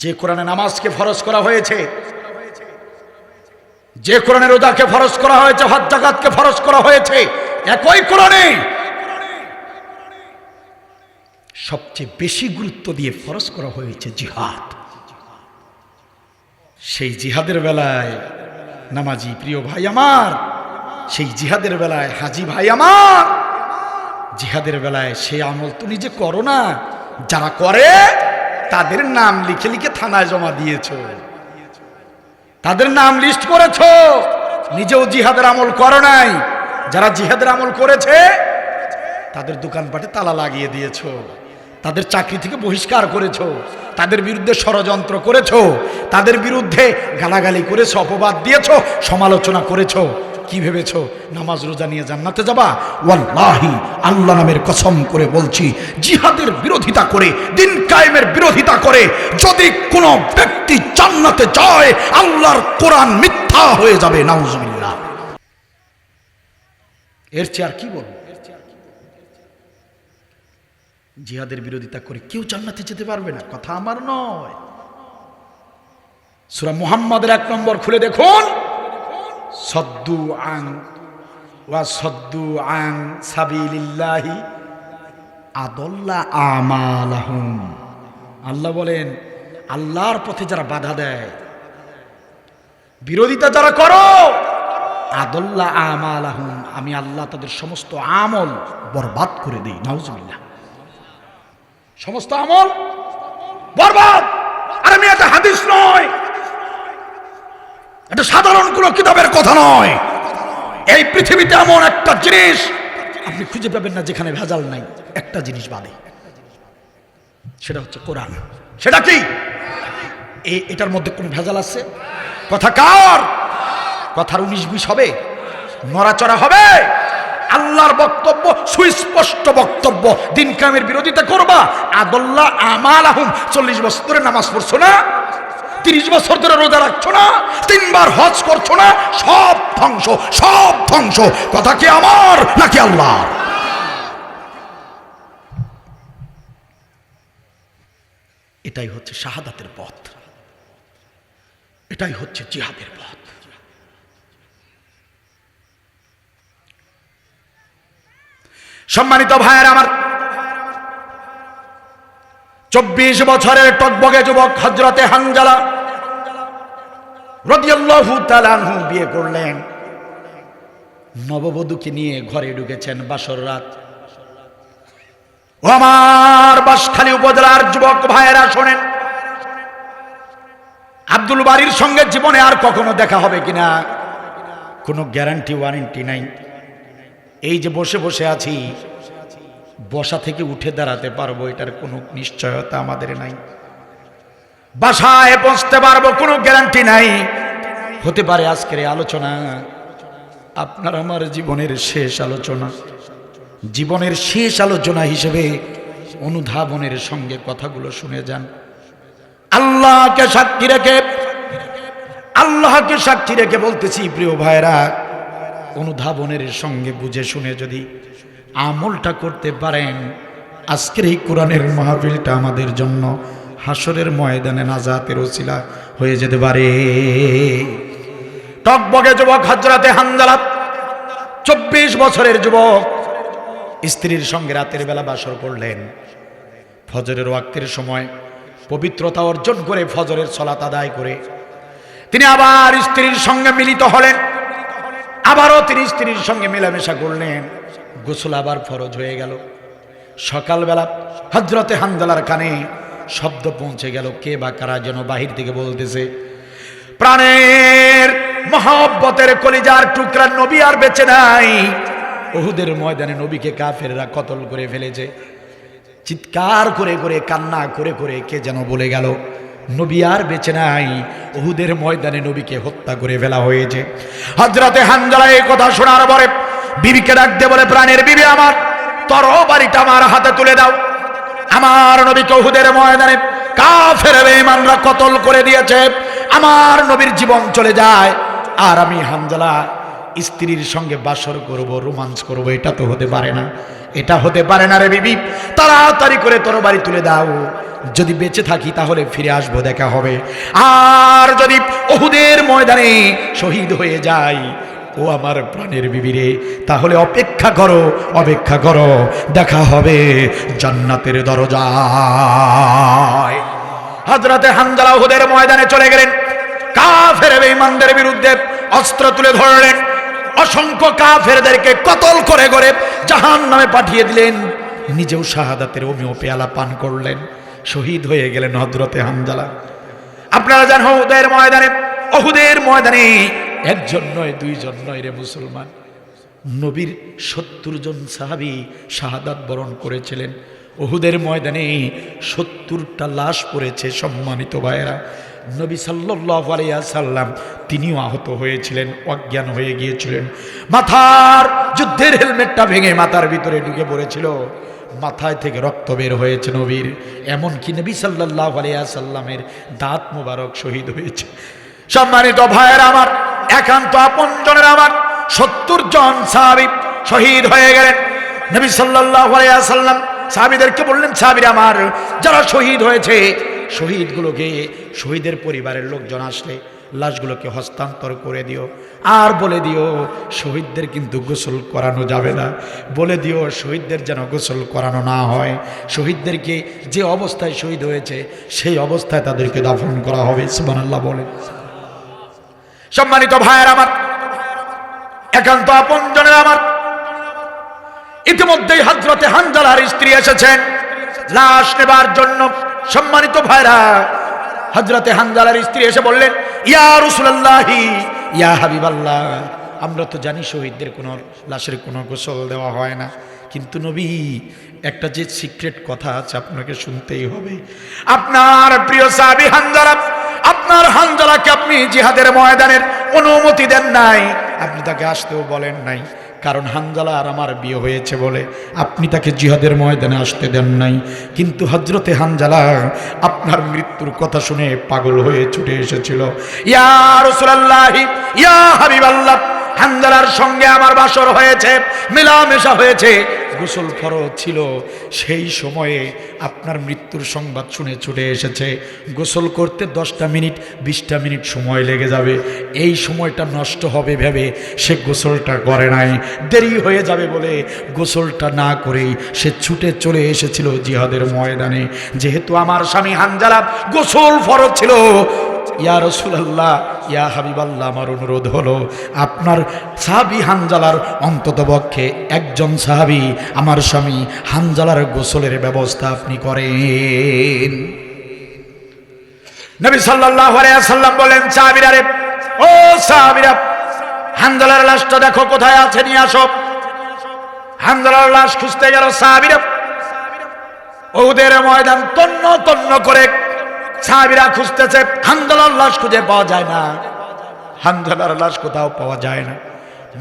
যে কোরআনে নামাজকে ফরজ করা হয়েছে, যে কোরআনে রোজাকে ফরজ করা হয়েছে, হজ যাকাতকে ফরজ করা হয়েছে, একই কোরআনে সবচেয়ে বেশি গুরুত্ব দিয়ে ফরজ করা হয়েছে জিহাদ। সেই জিহাদের বেলায় নামাজি প্রিয় ভাই আমার, সেই জিহাদের বেলায় হাজি ভাই আমার, জিহাদের বেলায় সে আমল তো নিজে করো না, যারা করে তাদের নাম লিখে লিখে থানায় জমা দিয়েছ, তাদের নাম লিস্ট করেছ, নিজেও জিহাদের আমল করো নাই। যারা জিহাদের আমল করেছে তাদের দোকানপাটে তালা লাগিয়ে দিয়েছ, তাদের চাকরি থেকে বহিষ্কার করেছ, তাদের বিরুদ্ধে ষড়যন্ত্র করেছ, তাদের বিরুদ্ধে গালাগালি করেছ, অপবাদ দিয়েছ, সমালোচনা করেছ। কি ভেবেছ নামাজ রোজা নিয়ে জান্নাতে যাবা? ওয়াল্লাহি, আল্লাহ নামের কসম করে বলছি, জিহাদের বিরোধিতা করে, দিন কায়েমের বিরোধিতা করে যদি কোনো ব্যক্তি জান্নাতে যায়, আল্লাহর কোরআন মিথ্যা হয়ে যাবে। নাউজুবিল্লাহ। এর চেয়ে আর কি বলবো? জিহাদের বিরোধিতা করে কেউ জান্নাতে যেতে পারবে না, কথা আমার নয়। সূরা মুহাম্মাদের 1 নম্বর খুলে দেখুন, সদ্দু আন ওয়া সদ্দু আন সাবিলিল্লাহি আদাল্লা আমালাহুম। আল্লাহ বলেন, আল্লাহর পথে যারা বাধা দেয়, বিরোধিতা যারা করো, আদাল্লা আমালাহুম, আমি আল্লাহ তাদের সমস্ত আমল বরবাদ করে দেই। নাউজুবিল্লাহ। সমস্ত আমল বরবাদ। আর আমি এটা হাদিস নয়, এটা সাধারণ কোনো কিতাবের কথা নয়। এই পৃথিবীতে এমন একটা জিনিস আপনি খুঁজে পাবেন না যেখানে ভেজাল নাই, একটা জিনিস বাদে, সেটা হচ্ছে কোরআন। সেটা কি? এটার মধ্যে কোনো ভেজাল আছে? কথা কার? কথার 19-20 হবে? নড়াচড়া হবে? আল্লাহর বক্তব্য সুস্পষ্ট বক্তব্য। দিন কায়েমের বিরোধিতা করবা, আদাল্লা আমালাহুম। 40 বছর ধরে নামাজ পড়ছো না, 30 বছর ধরে রোজা রাখছো না, 3 বার হজ করছো না, সব ধ্বংস, সব ধ্বংস। কথা কি আমার নাকি আল্লাহ? এটাই হচ্ছে শাহাদাতের পথ, এটাই হচ্ছে জিহাদের পথ। সম্মানিত ভাইয়েরা আমার, 24 বছরের টকবগে যুবক হযরতে হানজালা রাদিয়াল্লাহু তাআলা আনহু বিয়ে করলেন। নববধূকে নিয়ে ঘরে ঢুকেছেন বাসর রাত। ও আমার বাঁশখালী উপজেলার যুবক ভাইয়েরা শোনেন, আব্দুল বারীর সঙ্গে জীবনে আর কখনো দেখা হবে কিনা কোনো গ্যারান্টি ওয়ারেন্টি নাই। এই যে বসে বসে আছি, বসা থেকে উঠে দাঁড়াতে পারবো এটার কোনো নিশ্চয়তা আমাদের নাই। বাসায় পৌঁছতে পারবো কোনো গ্যারান্টি নাই। হতে পারে আজকের এই আলোচনা আপনার আমার জীবনের শেষ আলোচনা। জীবনের শেষ আলোচনা হিসেবে অনুধাবনের সঙ্গে কথাগুলো শুনে যান। আল্লাহকে সাক্ষী রেখে বলতেছি প্রিয় ভাইরা, অনুধাবনের সঙ্গে বুঝে শুনে যদি আমলটা করতে পারেন, আজকের এই কোরআনের মাহফিলটা আমাদের জন্য হাসরের ময়দানে নাজাতের ওসিলা হয়ে যেতে পারে। টকবগে যুবক হযরতে হানজালা 24 বছরের যুবক স্ত্রীর সঙ্গে রাতের বেলা বাসর করলেন। ফজরের ওয়াক্তের সময় পবিত্রতা অর্জন করে ফজরের সালাত আদায় করে তিনি আবার স্ত্রীর সঙ্গে মিলিত হলেন। আবারও তিনি স্ত্রীর সঙ্গে মেলামেশা করলেন। গোসল আবার ফরজ হয়ে গেল। সকালবেলা হযরতে হানজালার কানে শব্দ পৌঁছে গেল, কে বা কারা যেন বাহির থেকে বলতেছে, প্রাণের মহব্বতের কলিজার টুকরা নবী আর বেঁচে নাই। উহুদের ময়দানে নবীকে কাফেররা কতল করে ফেলেছে। চিৎকার করে করে, কান্না করে করে কে যেন বলে গেল, নবী আর বেঁচে নাই। উহুদের ময়দানে নবীকে হত্যা করে ফেলা হয়েছে। হযরতে হানজালা এই কথা শোনার পরে বিবিকে ডাক দিয়ে বলে, প্রাণের বিবি আমার, তরবারিটা আমার হাতে তুলে দাও। আমার নবীকে উহুদের ময়দানে কাফের বেঈমানরা কতল করে দিয়েছে, আমার নবীর জীবন চলে যায়, আর আমি হানজালা স্ত্রীর সঙ্গে বাসর করব, রোমান্স করব, এটা তো হতে পারে না, এটা হতে পারে না রে বিবি, তাড়াতাড়ি করে তরবারি তুলে দাও। যদি বেঁচে থাকি তাহলে ফিরে আসবো, দেখা হবে, আর যদি উহুদের ময়দানে শহীদ হয়ে যাই, ও আমার প্রাণের বিবি রে, তাহলে অপেক্ষা করো, অপেক্ষা করো, দেখা হবে জান্নাতের দরজায়। হযরতে হানজালা উহুদের ময়দানে চলে গেলেন, কাফের বেঈমানদের বিরুদ্ধে অস্ত্র তুলে ধরলেন, অসংখ্য কাফেরদেরকে কতল করে করে জাহান্নামে পাঠিয়ে দিলেন, নিজেও শাহাদাতের অমীয় পেয়ালা পান করলেন, শহীদ হয়ে গেলেন হযরতে হানজালা। আপনারা জানেন উহুদের ময়দানে একজন নয়, দুইজন নয় রে মুসলমান, নবীর 70 জন সাহাবী শাহাদাত বরণ করেছিলেন। উহুদের ময়দানে 70টা লাশ পড়েছে। সম্মানিত ভাইয়েরা, নবী সাল্লাল্লাহু আলাইহি ওয়াসাল্লাম তিনিও আহত হয়েছিলেন, অজ্ঞান হয়ে গিয়েছিলেন, মাথার যুদ্ধের হেলমেটটা ভেঙে মাথার ভিতরে ঢুকে পড়েছিল, মাথায় থেকে রক্ত বের হয়েছে নবীর, এমনকি নবী সাল্লাল্লাহু আলাইহি ওয়াসাল্লামের দাঁত মোবারক শহীদ হয়েছে। সম্মানিত ভাইয়েরা আমার, একান্ত আপনজনের আমার 70 জন সাহাবী শহীদ হয়ে গেলেন। নবী সাল্লাল্লাহু আলাইহি ওয়াসাল্লাম সাহাবীদেরকে বললেন, সাহাবীরা আমার, যারা শহীদ হয়েছে শহীদগুলোকে, শহীদের পরিবারের লোকজন আসলে লাশগুলোকে হস্তান্তর করে দিও, আর বলে দিও শহীদদের কিন্তু গোসল করানো যাবে না, বলে দিও শহীদদের যেন গোসল করানো না হয়, শহীদদেরকে যে অবস্থায় শহীদ হয়েছে সেই অবস্থায় তাদেরকে দাফন করা হবে। সুবহানাল্লাহ বলে। সম্মানিত ভাইয়ের আমার, একান্ত আপনজনের আমার, ইতিমধ্যেই হযরতে হানজালার স্ত্রী এসেছেন লাশ নেবার জন্য। সম্মানিত ভাইরা, হযরতে হানজালার স্ত্রী এসে বললেন, ইয়া রাসূলুল্লাহি, ইয়া হাবিবাল্লাহ, আমরা তো জানি শহীদদের কোনো লাশের কোনো গোসল দেওয়া হয় না, কিন্তু নবী একটা যে সিক্রেট কথা আছে আপনাকে শুনতেই হবে। আপনার প্রিয় সাহাবী হানজালা, আপনার হানজালাকে আপনি জিহাদের ময়দানের অনুমতি দেন নাই, আপনি তাকে আসতেও বলেন নাই, কারণ হানজালা আর আমার বিয়ে হয়েছে বলে আপনি তাকে জিহাদের ময়দানে আসতে দেন নাই। কিন্তু হযরতে হানজালা আপনার মৃত্যুর কথা শুনে পাগল হয়ে ছুটে এসেছিল। ইয়া রাসূলুল্লাহি, ইয়া হাবিবাল্লাহ, হানজালার সঙ্গে আমার বাসর হয়েছে, মেলামেশা হয়েছে, গোসল ফরজ ছিল, সেই সময়ে আপনার মৃত্যুর সংবাদ শুনে ছুটে এসেছে। গোসল করতে 10টা মিনিট 20টা মিনিট সময় লেগে যাবে, এই সময়টা নষ্ট হবে ভেবে সে গোসলটা করে নাই, দেরি হয়ে যাবে বলে গোসলটা না করেই সে ছুটে চলে এসেছিল জিহাদের ময়দানে। যেহেতু আমার স্বামী হানজালা গোসল ফরজ ছিল, ইয়া রাসূলুল্লাহ, ইয়া হাবিবাল্লাহ, আমার অনুরোধ হলো আপনার সাহাবী হানজালার অন্ততপক্ষে একজন সাহাবী আমার স্বামী হানজালার গোসলের ব্যবস্থা আপনি করেন। নবী সাল্লাল্লাহু আলাইহি ওয়াসাল্লাম বলেন, সাহাবীরা রে, ও সাহাবীরা, হানজালার লাশটা দেখো কোথায় আছে, নিয়ে আসো। হানজালার লাশ খুঁজতে গেল সাহাবীরা, উহুদের ময়দান তন্ন তন্ন করে সাহাবীরা খুঁজতেছে, হানজালার লাশ খুঁজে পাওয়া যায় না, হানজালার লাশ কোথাও পাওয়া যায় না।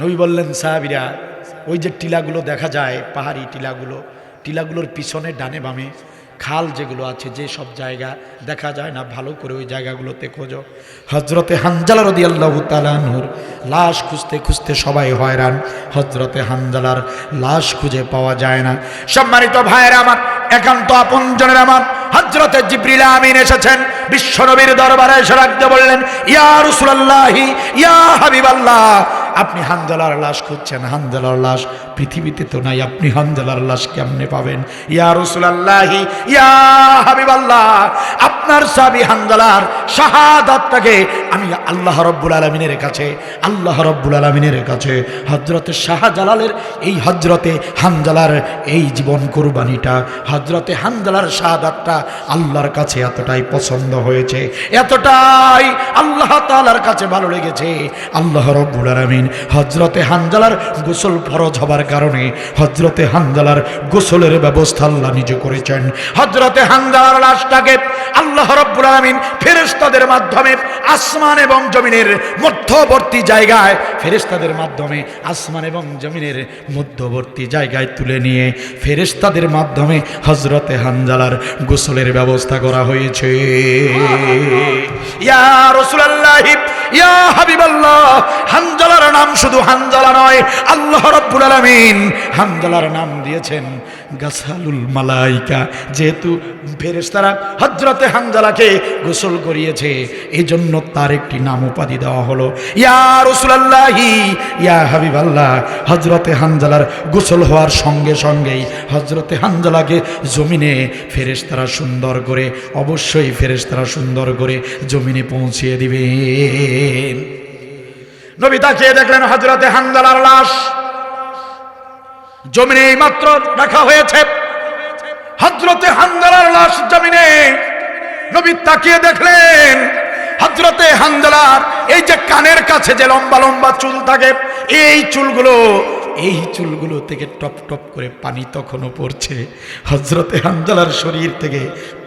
নবী বললেন, সাহাবীরা, ওই যে টিলাগুলো দেখা যায়, পাহাড়ি টিলাগুলোর পিছনে ডানে বামে খাল যেগুলো আছে, যে সব জায়গা দেখা যায় না, ভালো করে ওই জায়গাগুলোতে খোঁজো। হযরতে হানজালা রাদিয়াল্লাহু তাআলা আনহুর লাশ খুঁজতে খুঁজতে সবাই হয়রান, হযরতে হানজালার লাশ খুঁজে পাওয়া যায় না। সম্মানিত ভাইয়েরা আমার, একান্ত আপনজনের আমার, হযরতে জিবরিল আমিন এসেছেন বিশ্বনবীর দরবারে, এসে রাখতে বললেন, ইয়া রাসূলুল্লাহি, ইয়া হাবিবাল্লাহ, আপনি হানজালার লাশ খুঁজছেন, হানজালার লাশ পৃথিবীতে তো নাই, আপনি হানজালার লাশ কেমনে পাবেন? ইয়া রাসূলুল্লাহি, ইয়া হাবিবাল্লাহ, আপনার সাহাবী হানজালার শাহাদাতটাকে আমি আল্লাহ রাব্বুল আলামিনের কাছে হযরতে শাহজালালের এই হযরতে হানজালার এই জীবন কুরবানিটা, হযরতে হানজালার শাহাদাতটা আল্লাহর কাছে এতটাই পছন্দ হয়েছে, এতটাই আল্লাহ তাআলার কাছে ভালো লেগেছে, আল্লাহ রাব্বুল আলামিন হযরতে হানজালার গোসল ফরজ হবার কারণে হযরতে হানজালার গোসলের ব্যবস্থা আল্লাহ নিজে করেছেন। হযরতে হানজালার লাশটাকে আল্লাহ রাব্বুল আলামিন ফেরেশতাদের মাধ্যমে আসমান এবং জমিনের মধ্যবর্তী জায়গায়, ফেরেশতাদের মাধ্যমে আসমান এবং জমিনের মধ্যবর্তী জায়গায় তুলে নিয়ে ফেরেশতাদের মাধ্যমে হযরতে হানজালার গোসলের ব্যবস্থা করা হয়েছে। ইয়া রাসূলুল্লাহ, ইয়া হাবিবাল্লাহ, হানজালার নাম শুধু হানজালা নয়, আল্লাহ রাব্বুল আলামিন হানজালার নাম দিয়েছেন গাসালুল মালাইকা। যেহেতু ফেরেশতারা হযরতে হানজালাকে গোসল করিয়েছে, এজন্য তার একটি নাম উপাধি দেওয়া হলো ইয়া রাসূলুল্লাহ, ইয়া হাবিবাল্লাহ। হযরতে হানজালার গোসল হওয়ার সঙ্গে সঙ্গেই হযরতে হানজালাকে জমিনে ফেরেশতারা সুন্দর করে, অবশ্যই ফেরেশতারা সুন্দর করে জমিনে পৌঁছিয়ে দিবে। নবী তাকিয়ে দেখলেন হযরতে হানজালার লাশ জমিনে মাত্র রাখা হয়েছে। হযরতে হানজালার লাশ জমিনে, নবী তাকিয়ে দেখলেন হযরতে হানজালার এই যে কানের কাছে যে লম্বা লম্বা চুল থাকে, এই চুলগুলো থেকে টপ টপ করে পানি তখনও পড়ছে। হযরতে হানজালার শরীর থেকে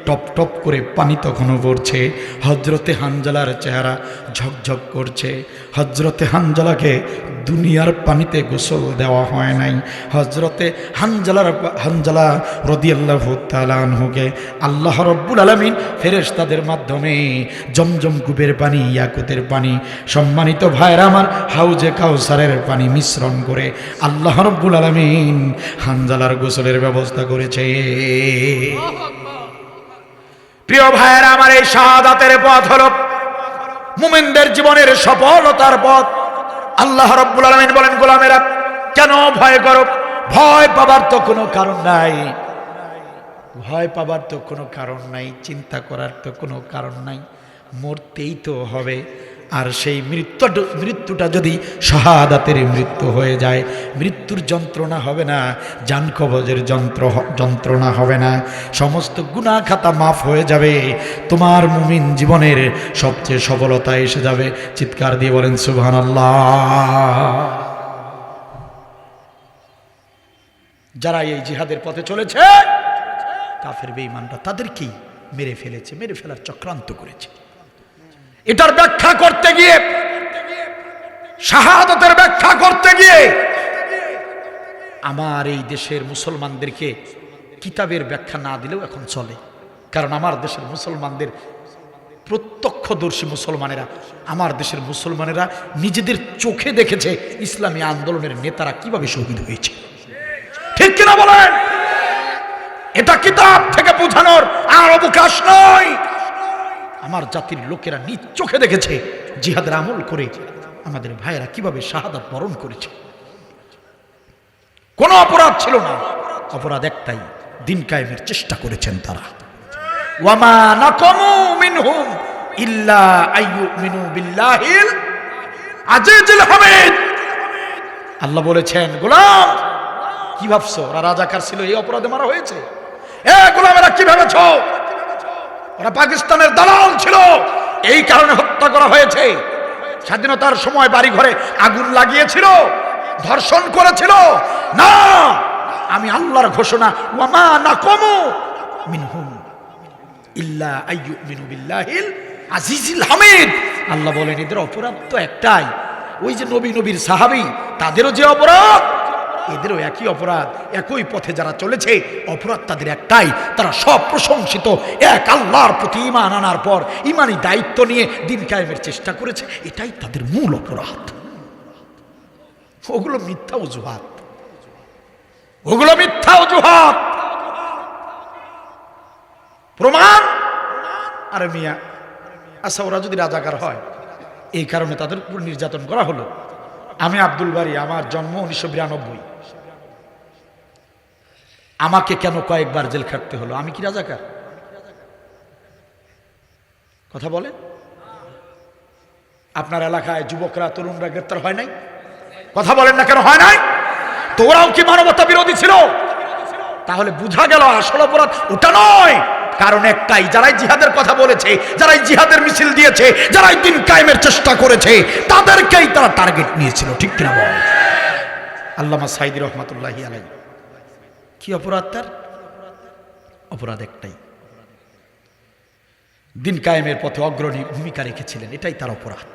টপ টপ করে পানি তখনও পড়ছে। হযরতে হানজালার চেহারা ঝকঝক করছে। হযরতে হানজালাকে দুনিয়ার পানিতে গোসল দেওয়া হয় নাই। হযরতে হানজালা রাদিয়াল্লাহু তাআলা আনহুকে আল্লাহ রাব্বুল আলামিন ফেরেশতাদের মাধ্যমে জমজম কূপের পানি, ইয়াকুতের পানি, সম্মানিত ভাইরা আমার, হাউজে কাউসারের পানি মিশ্রণ করে আল্লাহ রাব্বুল আলামিন হানজালার গোসলের ব্যবস্থা করেছে। প্রিয় ভাইরা আমার, এই শাহাদাতের পথ হলো মুমিনদের জীবনের সফলতার পথ। আল্লাহ রাব্বুল আলামিন বলেন, গোলামেরা কেন ভয় করো? ভয় পাবার তো কোনো কারণ নাই, ভয় পাবার তো কোনো কারণ নাই, চিন্তা করার তো কোনো কারণ নাই। মরতেই তো হবে। আর সেই মৃত্যুটা যদি শাহাদাতের মৃত্যু হয়ে যায়, মৃত্যুর যন্ত্রণা হবে না, জান কবজের যন্ত্রণা হবে না, সমস্ত গুনাহ খাতা মাফ হয়ে যাবে, তোমার মুমিন জীবনের সবচেয়ে সফলতা এসে যাবে। চিৎকার দিয়ে বলেন সুবহানাল্লাহ। যারা এই জিহাদের পথে চলেছে, কাফের বেঈমানরা তাদেরকেই মেরে ফেলেছে, মেরে ফেলার চক্রান্ত করেছে। এটার ব্যাখ্যা করতে গিয়ে, শাহাদাতের ব্যাখ্যা করতে গিয়ে আমার এই দেশের মুসলমানদেরকে কিতাবের ব্যাখ্যা না দিলেও এখন চলে। কারণ আমার দেশের মুসলমানদের, প্রত্যক্ষদর্শী মুসলমানেরা, আমার দেশের মুসলমানেরা নিজেদের চোখে দেখেছে ইসলামী আন্দোলনের নেতারা কিভাবে শহীদ হয়েছে। ঠিক কিনা বলেন? এটা কিতাব থেকে বোঝানোর আর অবকাশ নয়। আমার জাতির লোকেরা নিজ চোখে দেখেছে জিহাদের আমল করে আমাদের ভাইয়েরা কিভাবে শাহাদাত বরণ করেছে। কোনো অপরাধ ছিল না, অপরাধ একটাই, দিন কায়েমের চেষ্টা করেছেন তারা। ওয়ামা নাকামু মিনহুম ইল্লা আইয়ুমিনু বিল্লাহিল আজিজুল হামিদ। আল্লাহ বলেছেন, গোলাম কি ভাবছো ওরা রাজাকার ছিল এই অপরাধে মারা হয়েছে? এ গোলামেরা কি ভেবেছো ওরা পাকিস্তানের দালাল ছিল এই কারণে হত্যা করা হয়েছে? স্বাধীনতার সময় বাড়ি ঘরে আগুন লাগিয়েছিল, ধর্ষণ করেছিল? না, আমি আল্লাহর ঘোষণা, ওয়ামা নাকামু মিনহুম ইল্লা আইয়ুমিনু বিল্লাহিল আজিজিল হামিদ। আল্লাহ বলেন এদের অপরাধ তো একটাই, ওই যে নবীর সাহাবী তাদেরও যে অপরাধ, এদেরও একই অপরাধ। একই পথে যারা চলেছে, অপরাধ তাদের একটাই, তারা সব প্রশংসিত এক আল্লাহর প্রতি ঈমান আনার পর ঈমানি দায়িত্ব নিয়ে দিন কায়েমের চেষ্টা করেছে, এটাই তাদের মূল অপরাধ। ওগুলো মিথ্যা অজুহাত, ওগুলো মিথ্যা অজুহাত। প্রমাণ? আরে মিয়া, আচ্ছা ওরা যদি রাজাকার হয়, এই কারণে তাদের উপর নির্যাতন করা হলো। আমি আব্দুল বারী, আমার জন্ম 1992, আমাকে কেন কয়েকবার জেল খাটতে হলো? আমি কি রাজাকার? কথা বলেন। আপনার এলাকায় যুবকরা, তরুণরা গ্রেপ্তার হয় নাই? কথা বলেন না কেন হয় নাই? তো ওরাও কি মানবতা বিরোধী ছিল? তাহলে বুঝা গেল আসল অপরাধ ওটা নয়। কারণ একটাই, যারাই জিহাদের কথা বলেছে, যারাই জিহাদের মিছিল দিয়েছে, যারাই দিন কায়েমের চেষ্টা করেছে, তাদেরকেই তারা টার্গেট নিয়েছিল। ঠিক কিনা বল? আল্লামা সাঈদী রহমাতুল্লাহি আলাইহি, কি অপরাধ তার? অপরাধ একটাই, দিন কায়েমের পথে অগ্রণী ভূমিকা রেখেছিলেন, এটাই তার অপরাধ।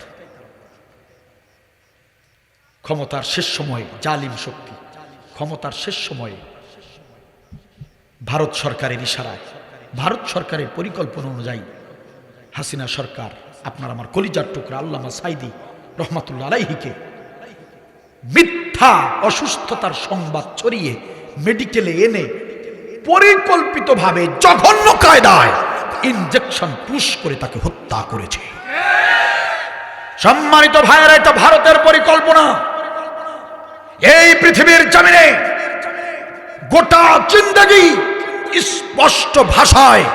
ক্ষমতার শেষ সময়ে জালিম শক্তি ক্ষমতার শেষ সময়ে ভারত সরকারের ইশারায়, ভারত সরকারের পরিকল্পনা অনুযায়ী হাসিনা সরকার আপনার আমার কলিজার টুকরা আল্লামা সাইদি রহমাতুল্লাহ আলাইহিকে মিথ্যা অসুস্থতার সংবাদ ছড়িয়ে মেডিকেলে এনে পরিকল্পিতভাবে জঘন্য কায়দায় ইনজেকশন পুশ করে তাকে হত্যা করেছে। সম্মানিত ভাইয়েরা, এটা ভারতের পরিকল্পনা। এই পৃথিবীর জমিনে গোটা জিন্দেগি স্পষ্ট ভাষায়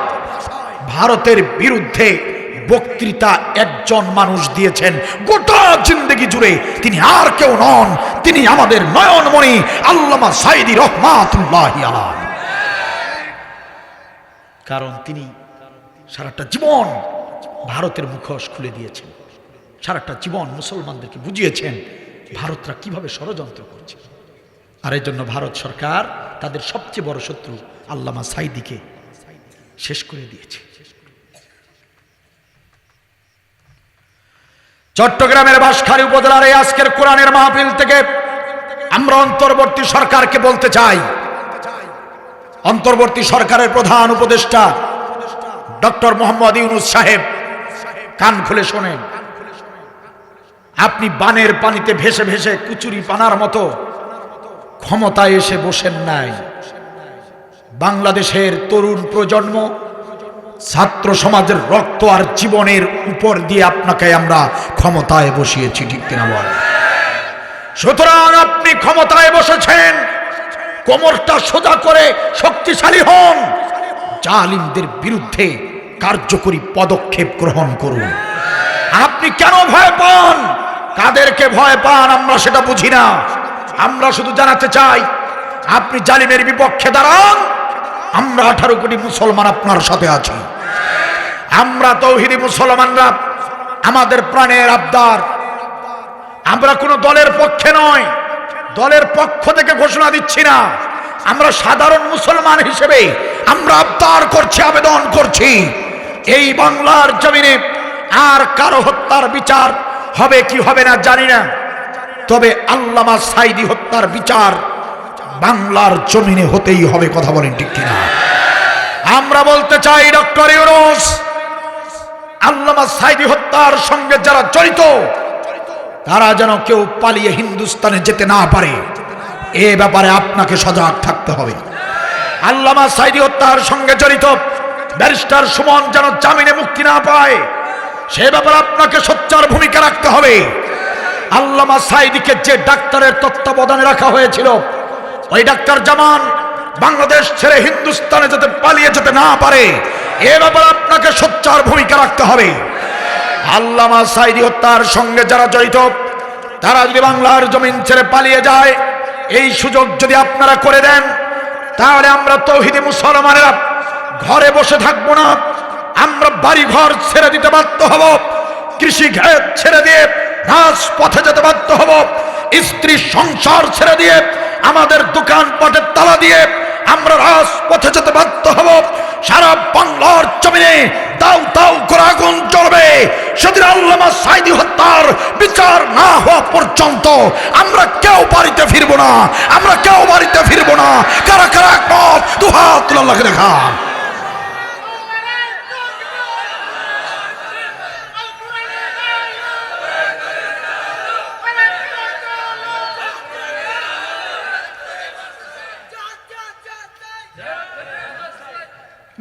ভারতের বিরুদ্ধে বক্তৃতা একজন মানুষ দিয়েছেন গোটা জিন্দেগি জুড়ে, তিনি আর কেউ নন, তিনি আমাদের নয়নমণি আল্লামা সাইদি রহমাতুল্লাহি আলাইহি। কারণ তিনি সারাটা জীবন ভারতের মুখোশ খুলে দিয়েছেন, সারাটা জীবন মুসলমানদেরকে বুঝিয়েছেন ভারতরা কিভাবে ষড়যন্ত্র করছে। আর এই জন্য ভারত সরকার তাদের সবচেয়ে বড় শত্রু আল্লামা সাইদিকে শেষ করে দিয়েছে। চট্টগ্রামের বাঁশখালী উপজেলার এই আজকের কোরআনের মাহফিল থেকে আমরা অন্তর্বর্তী সরকারকে বলতে চাই, অন্তর্বর্তী সরকারের প্রধান উপদেষ্টা ডক্টর মোহাম্মদ ইউনূস সাহেব, কান খুলে শোনেন। আপনি বানের পানিতে ভেসে ভেসে কুচুরি পানার মতো ক্ষমতায় এসে বসেন নাই। বাংলাদেশের তরুণ প্রজন্ম, ছাত্র সমাজের রক্ত আর জীবনের উপর দিয়ে আপনাকে আমরা ক্ষমতায় বসিয়েছি, ঠিক কিনা বল? সুতরাং আপনি ক্ষমতায় বসেছেন, কোমরটা সোজা করে শক্তিশালী হন, জালিমদের বিরুদ্ধে কার্যকরী পদক্ষেপ গ্রহণ করুন। আপনি কেন ভয় পান, কাদেরকে ভয় পান আমরা সেটা বুঝি না। আমরা শুধু জানাতে চাই আপনি জালিমের বিপক্ষে দাঁড়ান, আমরা 18 কোটি মুসলমান আপনার সাথে আছি। আমরা তৌহিদি মুসলমানরা আমাদের প্রাণের আবদার, আমরা কোনো দলের পক্ষে নয়, দলের পক্ষ থেকে ঘোষণা দিচ্ছি না। আমরা সাধারণ মুসলমান হিসেবে আমরা আবদার করছি, আবেদন করছি, এই বাংলার জমিনে আর কারো হত্যার বিচার হবে কি হবে না জানি না, তবে আল্লামা সাইদি হত্যার বিচার বাংলার জমিনে হতেই হবে। কথা বলেন ঠিক কিনা? আমরা বলতে চাই ডক্টর ইউনূস, আল্লামা সাইদি হত্যার সঙ্গে যারা জড়িত তারা যেন কেউ পালিয়ে হিন্দুস্তানে যেতে না পারে, এ ব্যাপারে আপনাকে সজাগ থাকতে হবে। আল্লামা সাইদি হত্যার সঙ্গে জড়িত ব্যারিস্টার সুমন যেন জামিনে মুক্তি না পায়, সে ব্যাপারে আপনাকে সোচ্চার ভূমিকা রাখতে হবে। আল্লামা সাইদিকে যে ডাক্তারের তত্ত্বাবধানে রাখা হয়েছিল, ওই ডাক্তার জামান বাংলাদেশ ছেড়ে হিন্দুস্তানে যেতে পালিয়ে যেতে না পারে, এ ব্যাপারে আপনাকে সোচ্চার ভূমিকা রাখতে হবে। আল্লামা সাইদি হত্যার সঙ্গে যারা জড়িত তারা যদি বাংলার জমিন ছেড়ে পালিয়ে যায়, এই সুযোগ যদি আপনারা করে দেন, তাহলে আমরা তৌহিদি মুসলমানেরা ঘরে বসে থাকবো না, আমরা বাড়ি ঘর ছেড়ে দিতে বাধ্য হব, কৃষি ক্ষেত ছেড়ে দিয়ে রাজপথে যেতে বাধ্য হব, স্ত্রী সংসার ছেড়ে দিয়ে আমাদের দোকানপাটের তালা দিয়ে আমরা রাজপথে যেতে বাধ্য হব। সারা বাংলার জমিনে দাউ দাউ করে আগুন জ্বলবে। সেদিন আল্লামা সাইদি হত্যার বিচার না হওয়া পর্যন্ত আমরা কেউ বাড়িতে ফিরবো না, আমরা কেউ বাড়িতে ফিরবো না। কারা কারা একমত দুহাত তুলে আল্লাহকে দেখান।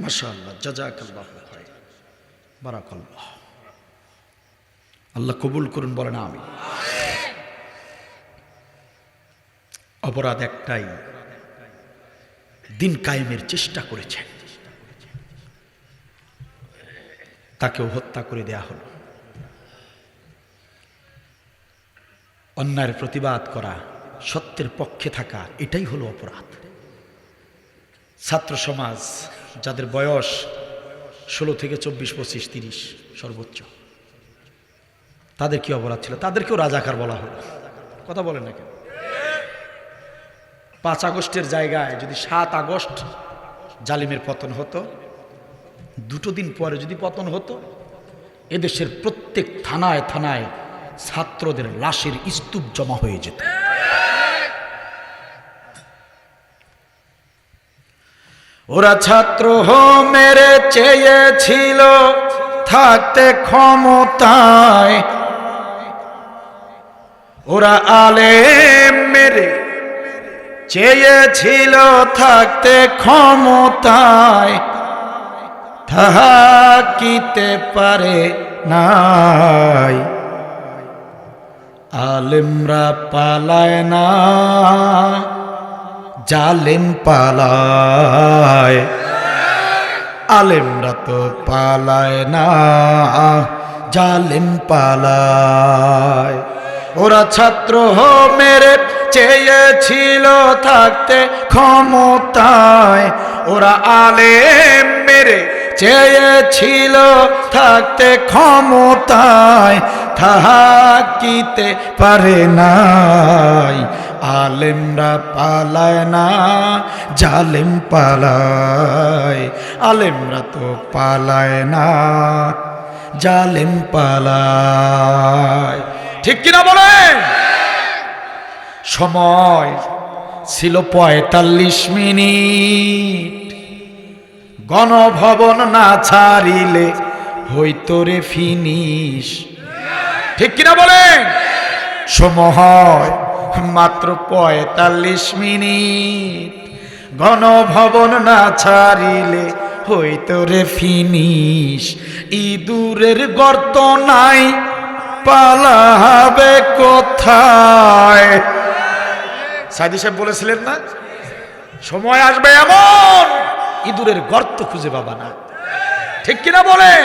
মাশাআল্লাহ, জাযাকাল্লাহু খায়র, বারাকাল্লাহ। আল্লাহ কবুল করুন, বলেন আমিন। অপরাধ একটাই, দিন কায়েমের চেষ্টা করেছেন, তাকেও হত্যা করে দেয়া হলো। অন্যায়ের প্রতিবাদ করা, সত্যের পক্ষে থাকা, এটাই হলো অপরাধ। ছাত্র সমাজ যাদের বয়স 16 থেকে 24, 25, 30 সর্বোচ্চ, তাদের কি অপরাধ ছিল? তাদেরকেও রাজাকার বলা হলো। কথা বলেন না কেন? 5 আগস্টের জায়গায় যদি 7 আগস্ট জালিমের পতন হতো, দুটো দিন পরে যদি পতন হতো, এদেশের প্রত্যেক থানায় থানায় ছাত্রদের লাশের স্তূপ জমা হয়ে যেত। ওরা ছাত্র মেরে চেয়েছিল থাকতে ক্ষমতায়, ওরা আলেম মেরে চেয়েছিল থাকতে ক্ষমতায়, থাকিতে পারে নাই। আলেমরা পালায় না, জালেম পালায়। আলেমরা তো পালায় না, জালেম পালায়। ওরা ছাত্র মেরে চেয়েছিল থাকতে ক্ষমতায়, ওরা আলেম মেরে চেয়েছিল থাকতে ক্ষমতায়, থাকিতে পারে নাই। আলেমরা পালায় না, জালেম পালায়। আলেমরা তো পালায় না, জালেম পালায়। ঠিক কিনা বলেন? সময় ছিল ৪৫ মিনিট, গণভবন না ছাড়িলে হইতো রে ফিনিশ। ঠিক কিনা বলেন? সময় মাত্র ৪৫ মিনিট, গণভবন না ছাড়িলে হইতো রে ফিনিশ। ইঁদুরের গর্ত নাই, পালাবে কোথায়? সাইদি সাহেব বলেছিলেন না, সময় আসবে এমন ইঁদুরের গর্ত খুঁজে পাবা না। ঠিক কিনা বলেন?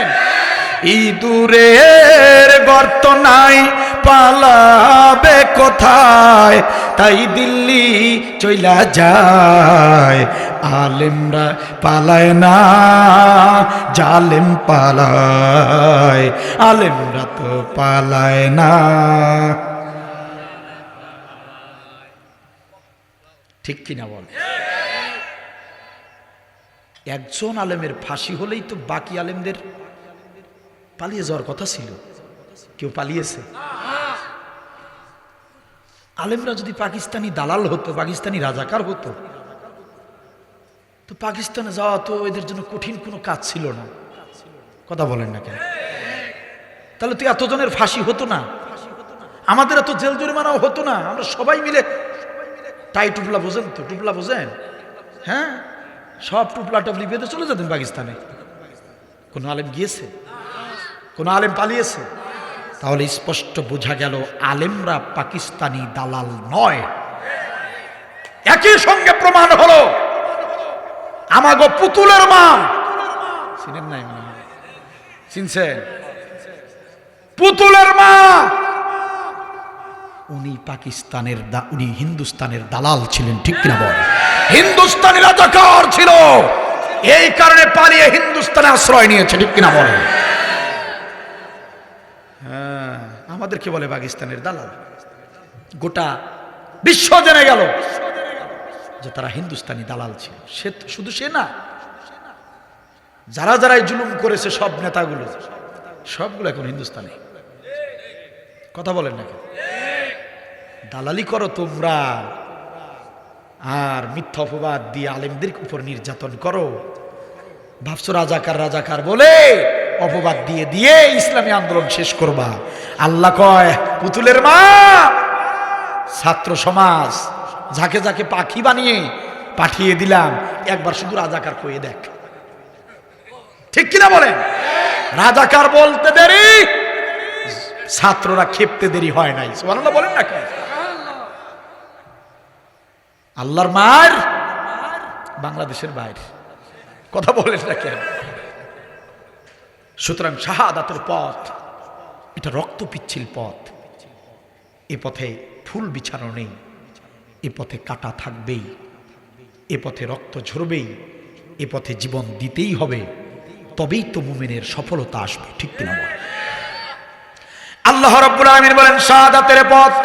ইঁদুরের গর্ত নাই, পালাবে কোথায়? তাই দিল্লি চইলা যায়। আলেমরা পালায় না, জালেম পালায়। আলেমরা তো পালায় না। ঠিক কিনা বল? একজন আলেমের ফাঁসি হলেই তো বাকি আলেমদের পালিয়ে যাওয়ার কথা ছিল। কেউ পালিয়েছে? আলেমরা যদি পাকিস্তানি দালাল হতো, পাকিস্তানি রাজাকার হতো, তো পাকিস্তানে যাওয়া তো এদের জন্য কঠিন কোনো কাজ ছিল না। কথা বলেন না কেন? তাহলে তো এতজনের ফাঁসি হতো না, আমাদের এত জেল জরিমানাও হতো না। আমরা সবাই মিলে টাই টুপলা, বোঝেন তো? টুপলা বোঝেন? হ্যাঁ, সব টুপলা টুপলি বেঁধে চলে যেতেন পাকিস্তানে। কোনো আলেম গিয়েছে? কোনো আলেম পালিয়েছে? তাহলে স্পষ্ট বোঝা গেল আলেমরা পাকিস্তানি দালাল নয়। একই সঙ্গে প্রমাণ হলো আমাগো পুতুলের মা, চিনেন নাই? চিনছেন? পুতুলের মা উনি পাকিস্তানের, উনি হিন্দুস্তানের দালাল ছিলেন। ঠিক কিনা বল? হিন্দুস্তানি রাজাকার ছিল, এই কারণে পালিয়ে হিন্দুস্তানে আশ্রয় নিয়েছে। ঠিক কিনা বল? হ্যাঁ, আমাদেরকে বলে পাকিস্তানের দালাল। গোটা বিশ্ব জেনে গেল যে তারা হিন্দুস্তানি দালাল ছিল। সে শুধু সে না, যারা যারাই জুলুম করেছে সব নেতাগুলো, সবগুলো এখন হিন্দুস্তানি। কথা বলেন না? দালালি করো তোমরা, আর মিথ্যা অপবাদ দিয়ে আলেমদের উপর নির্যাতন করো। ভাবছো রাজাকার রাজাকার বলে অপবাদ দিয়ে দিয়ে ইসলামী আন্দোলন শেষ করবা। আল্লাহ কয়, পুতুলের মা, ছাত্র সমাজ যাকে যাকে পাখি বানিয়ে পাঠিয়ে দিলাম, একবার শুধু রাজাকার কয়ে দেখ। ঠিক কিনা বলেন? রাজাকার বলতে দেরি, ছাত্ররা ক্ষেপতে দেরি হয় নাই। সুবহানাল্লাহ বলেন না কেন? আল্লাহর মার বাংলাদেশের বাইরে। কথা বলেন না কেন? সুতরাং শাহাদাতের পথ এটা রক্ত পিচ্ছিল পথ। এ পথে ফুল বিছানো নেই, এ পথে কাটা থাকবেই, এ পথে রক্ত ঝরবেই, এ পথে জীবন দিতেই হবে, তবেই তো মুমিনের সফলতা আসবে। ঠিক কিনা বল? আল্লাহ রাব্বুল আলামিন বলেন শাহাদাতের পথ,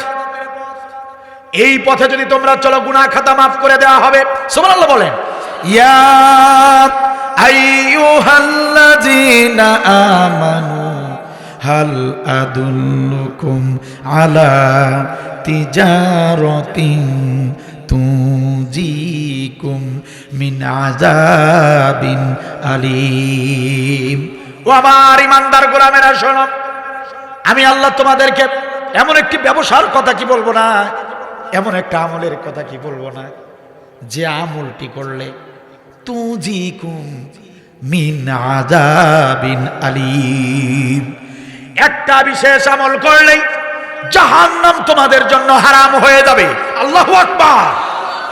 এই পথে যদি তোমরা চলো গুনাহ খাতা মাফ করে দেওয়া হবে। সুবহানাল্লাহ বলেন। ইয়া আইয়ুহাল্লাযীনা আমানু হাল আদুল্লুকুম আলা তিজারাতিন তুনজিকুম মিন আযাবিন আলীম। ও আমার ইমানদার গোলামেরা শোনো, আমি আল্লাহ তোমাদেরকে এমন একটি ব্যবসার কথা কি বলবো না, এমন একটা আমলের কথা কি বলবো না, যে আমলটি করলে তুনজিকুম মিন আযাবিন আলীম। একটা বিশেষ আমল করলেই জাহান্নাম তোমাদের জন্য হারাম হয়ে যাবে। আল্লাহু আকবার।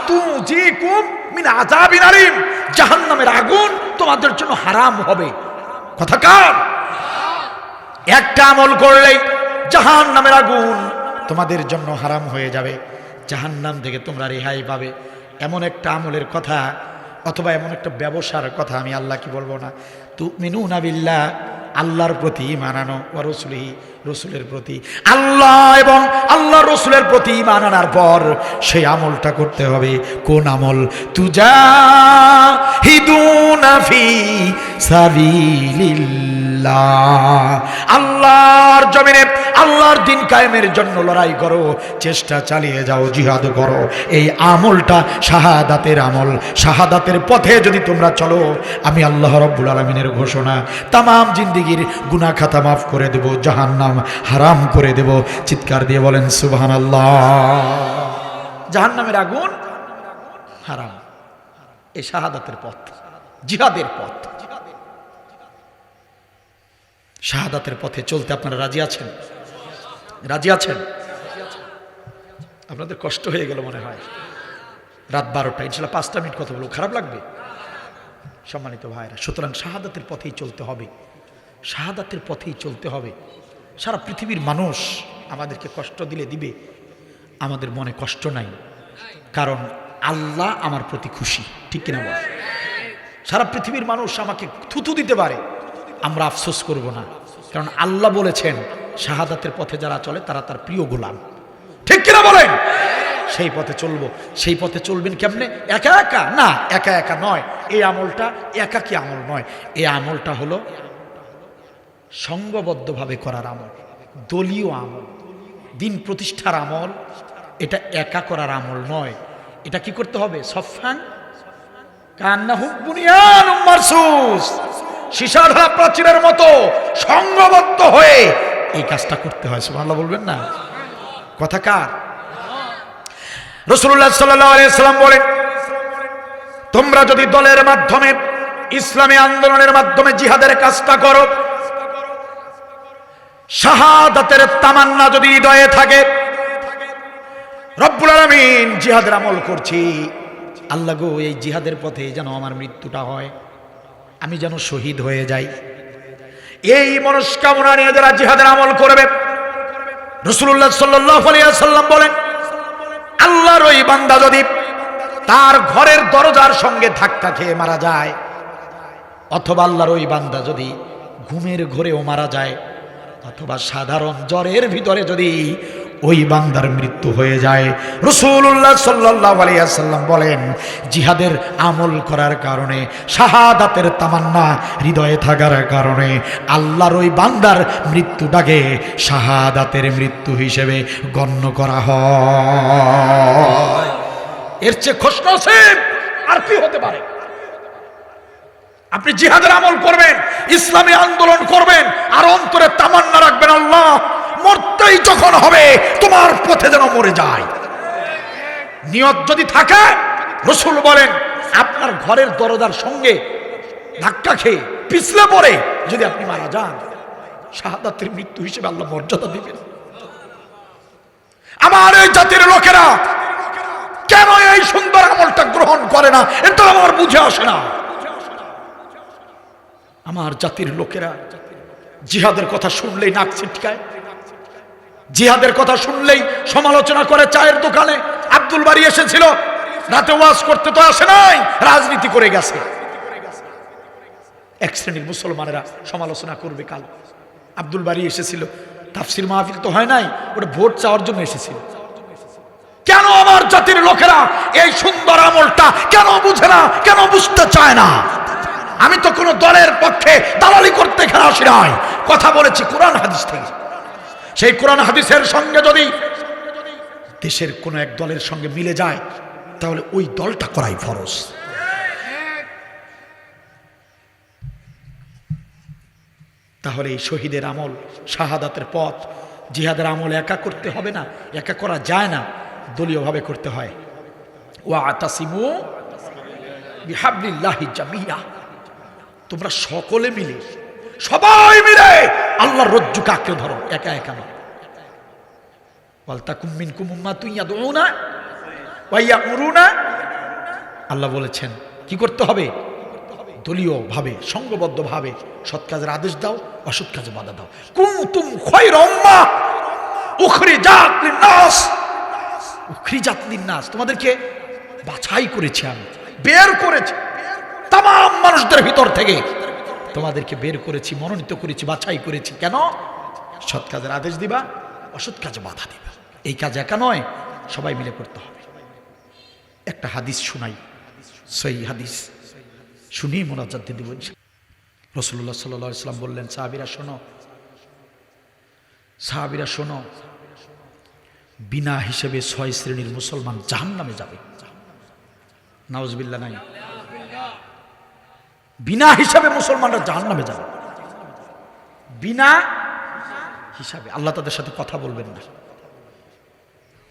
তুনজিকুম মিন আযাবিন আলীম, জাহান্নামের আগুন তোমাদের জন্য হারাম হবে। কথা কার? একটা আমল করলেই জাহান্নামের আগুন তোমাদের জন্য হারাম হয়ে যাবে, জাহান্নাম থেকে তোমরা রেহাই পাবে। এমন একটা আমলের কথা অথবা এমন একটা ব্যবসার কথা আমি আল্লাহ কি বলবো না। তুমিনুনা বিল্লাহ, আল্লাহর প্রতি ঈমান আনো, ওয়া রাসূলিহি, রাসূলের প্রতি, আল্লাহ এবং আল্লাহ রাসূলের প্রতি ঈমান আনার পর সেই আমলটা করতে হবে। কোন আমল? তুজাহিদুনা ফি সাবিলিল্লাহ, আল্লাহর জমিনে আল্লাহর দ্বীন কায়েমের জন্য লড়াই করো, চেষ্টা চালিয়ে যাও, জিহাদ করো। এই আমলটা শাহাদাতের আমল। শাহাদাতের পথে যদি তোমরা চলো, আমি আল্লাহ রাব্বুল আলামিনের ঘোষণা, তামাম জিন্দেগির গুনাহ খাতা মাফ করে দেব, জাহান্নাম হারাম করে দেব। চিৎকার দিয়ে বলেন সুবহানাল্লাহ। জাহান্নামের আগুন হারাম। এই শাহাদাতের পথ, জিহাদের পথ। শাহাদাতের পথে চলতে আপনারা রাজি আছেন? রাজি আছেন? আপনাদের কষ্ট হয়ে গেল মনে হয়, রাত 12টা, ইনশাল্লাহ 5টা মিনিট কথা বলবো, খারাপ লাগবে? সম্মানিত ভাইরা, সুতরাং শাহাদাতের পথেই চলতে হবে, শাহাদাতের পথেই চলতে হবে। সারা পৃথিবীর মানুষ আমাদেরকে কষ্ট দিলে দিবে, আমাদের মনে কষ্ট নাই, কারণ আল্লাহ আমার প্রতি খুশি। ঠিক কিনা বল? সারা পৃথিবীর মানুষ আমাকে থুতু দিতে পারে, আমরা আফসোস করব না, কারণ আল্লাহ বলেছেন শাহাদাতের পথে যারা চলে তারা তার প্রিয় গোলাম। ঠিক কিনা বলেন? সেই পথে চলবো। সেই পথে চলবেন কেমনে? একা একা না, একা একা নয়। এই আমলটা একাকী আমল নয়, এই আমলটা হলো সংঘবদ্ধভাবে করার আমল, দলীয় আমল, দিন প্রতিষ্ঠার আমল। এটা একা করার আমল নয়। এটা কি করতে হবে? সফান কান্নাহুম বুনিয়ানুম মারসুস, সীসাধরা প্রাচীরের মতো সংঘবদ্ধ হয়ে এই কাজটা করতে হয়। সুবহানাল্লাহ বলবেন না? কথা কার? রাসূলুল্লাহ সাল্লাল্লাহু আলাইহি ওয়াসাল্লাম বলেন, তোমরা যদি দলের মাধ্যমে, ইসলামী আন্দোলনের মাধ্যমে জিহাদের কাজটা করো, শাহাদাতের তামান্না যদি হৃদয়ে থাকে, রব্বুল আলামিন জিহাদের আমল করছি, আল্লাহ গো এই জিহাদের পথে যেন আমার মৃত্যুটা হয়, আমি যেন শহীদ হয়ে যাই, এই মনস্কামনা নিয়ে যারা জিহাদের আমল করবে, রাসূলুল্লাহ সাল্লাল্লাহু আলাইহি ওয়াসাল্লাম বলেন, আল্লাহর ওই বান্দা যদি তার ঘরের দরজার সঙ্গে ধাক্কা খেয়ে মারা যায়, অথবা আল্লাহর ওই বান্দা যদি ঘুমের ঘোরেও মারা যায়, অথবা সাধারণ জ্বরের ভিতরে যদি ওই বান্দার মৃত্যু হয়ে যায়, রাসূলুল্লাহ সাল্লাল্লাহু আলাইহি ওয়াসাল্লাম বলেন, জিহাদের আমল করার কারণে, শাহাদাতের তামান্না হৃদয়ে থাকার কারণে আল্লাহর ওই বান্দার মৃত্যুটাকে শাহাদাতের মৃত্যু হিসেবে গণ্য করা হয়। এর চেয়ে খুশনসিব আর কি হতে পারে? আপনি জিহাদের আমল করবেন, ইসলামী আন্দোলন করবেন, আর অন্তরে তামান্না রাখবেন, আল্লাহ মরতেই যখন হবে তোমার পথে যেন মরে যায়। নিয়ত যদি থাকে, রাসূল বলেন, আপনার ঘরের দরজার সঙ্গে ধাক্কা খেয়ে পিছলে পড়ে যদি আপনি মারা যান, শাহাদাতের মৃত্যু হিসেবে আল্লাহ মর্যাদা দিবেন। আমার এই জাতির লোকেরা কেন এই সুন্দর আমলটা গ্রহণ করে না, এটা আমার বুঝে আসে না। আমার জাতির লোকেরা জিহাদের কথা শুনলেই নাক ছিটকায়, জিহাদের কথা শুনলেই সমালোচনা করে। চায়ের দোকানে আব্দুল বারী এসেছিল, রাতে ওয়াজ করতে তো আসে নাই, রাজনীতি করে গেছে। এক শ্রেণীর মুসলমানেরা সমালোচনা করবে কাল। আব্দুল বারী এসেছিল, তাফসির মাহফিল তো হয় নাই, ওটা ভোট চাওয়ার জন্য এসেছিল। কেন আমার জাতির লোকেরা এই সুন্দর আমলটা কেন বুঝে না, কেন বুঝতে চায় না? আমি তো কোনো দলের পক্ষে দালালি করতে এখানে আসি নাই, কথা বলেছি কোরআন হাদিস থেকে। সেই কোরআন হাদিসের সঙ্গে যদি দেশের কোনো এক দলের সঙ্গে মিলে যায় তাহলে ওই দলটা করাই ফরজ। তাহলে এই শহীদের আমল, শাহাদাতের পথ, জিহাদের আমল একা করতে হবে না, একা করা যায় না, দলীয়ভাবে করতে হয়। ওয়াতাসিমু বিহাবলিল্লাহি জামিয়া, তোমরা সকলে মিলে, সবাই মিলে আল্লাহর রজ্জুকে আঁকড়ে ধরো, একা একা না। ওয়ালতাকুম মিনকুম উম্মাতুন ইয়াদউনা ওয়া ইয়ামুরুনা, আল্লাহ বলেছেন কি করতে হবে? দলীয়ভাবে, সংঘবদ্ধভাবে সৎ কাজের আদেশ দাও, অসৎ কাজে বাধা দাও। কুনতুম খায়রা উম্মাহ উখরিজাত লিন-নাস, উখরিজাত লিন-নাস, তোমাদেরকে বাছাই করেছি আমি, বের করেছি তাম মানুষদের ভিতর থেকে, তোমাদেরকে বের করেছি, মনোনীত করেছি, বাছাই করেছি। কেন? সৎ কাজের আদেশ দিবা, অসৎ কাজে বাধা দিবা। এই কাজ একা নয়, সবাই মিলে করতে হবে। একটা হাদিস শুনাই, সহিহ হাদিস, শুনি মোনাজাত দিয়ে দিব। রাসূলুল্লাহ সাল্লাল্লাহু আলাইহি ওয়াসাল্লাম বললেন, সাহাবীরা শোনো, সাহাবীরা শোনো, বিনা হিসেবে 6 শ্রেণীর মুসলমান জাহান্নামে যাবে। নাউজুবিল্লাহ নাই, বিনা হিসাবে মুসলমানরা জাহান্নামে যাবে, বিনা হিসাবে। আল্লাহ তাদের সাথে কথা বলবেন না,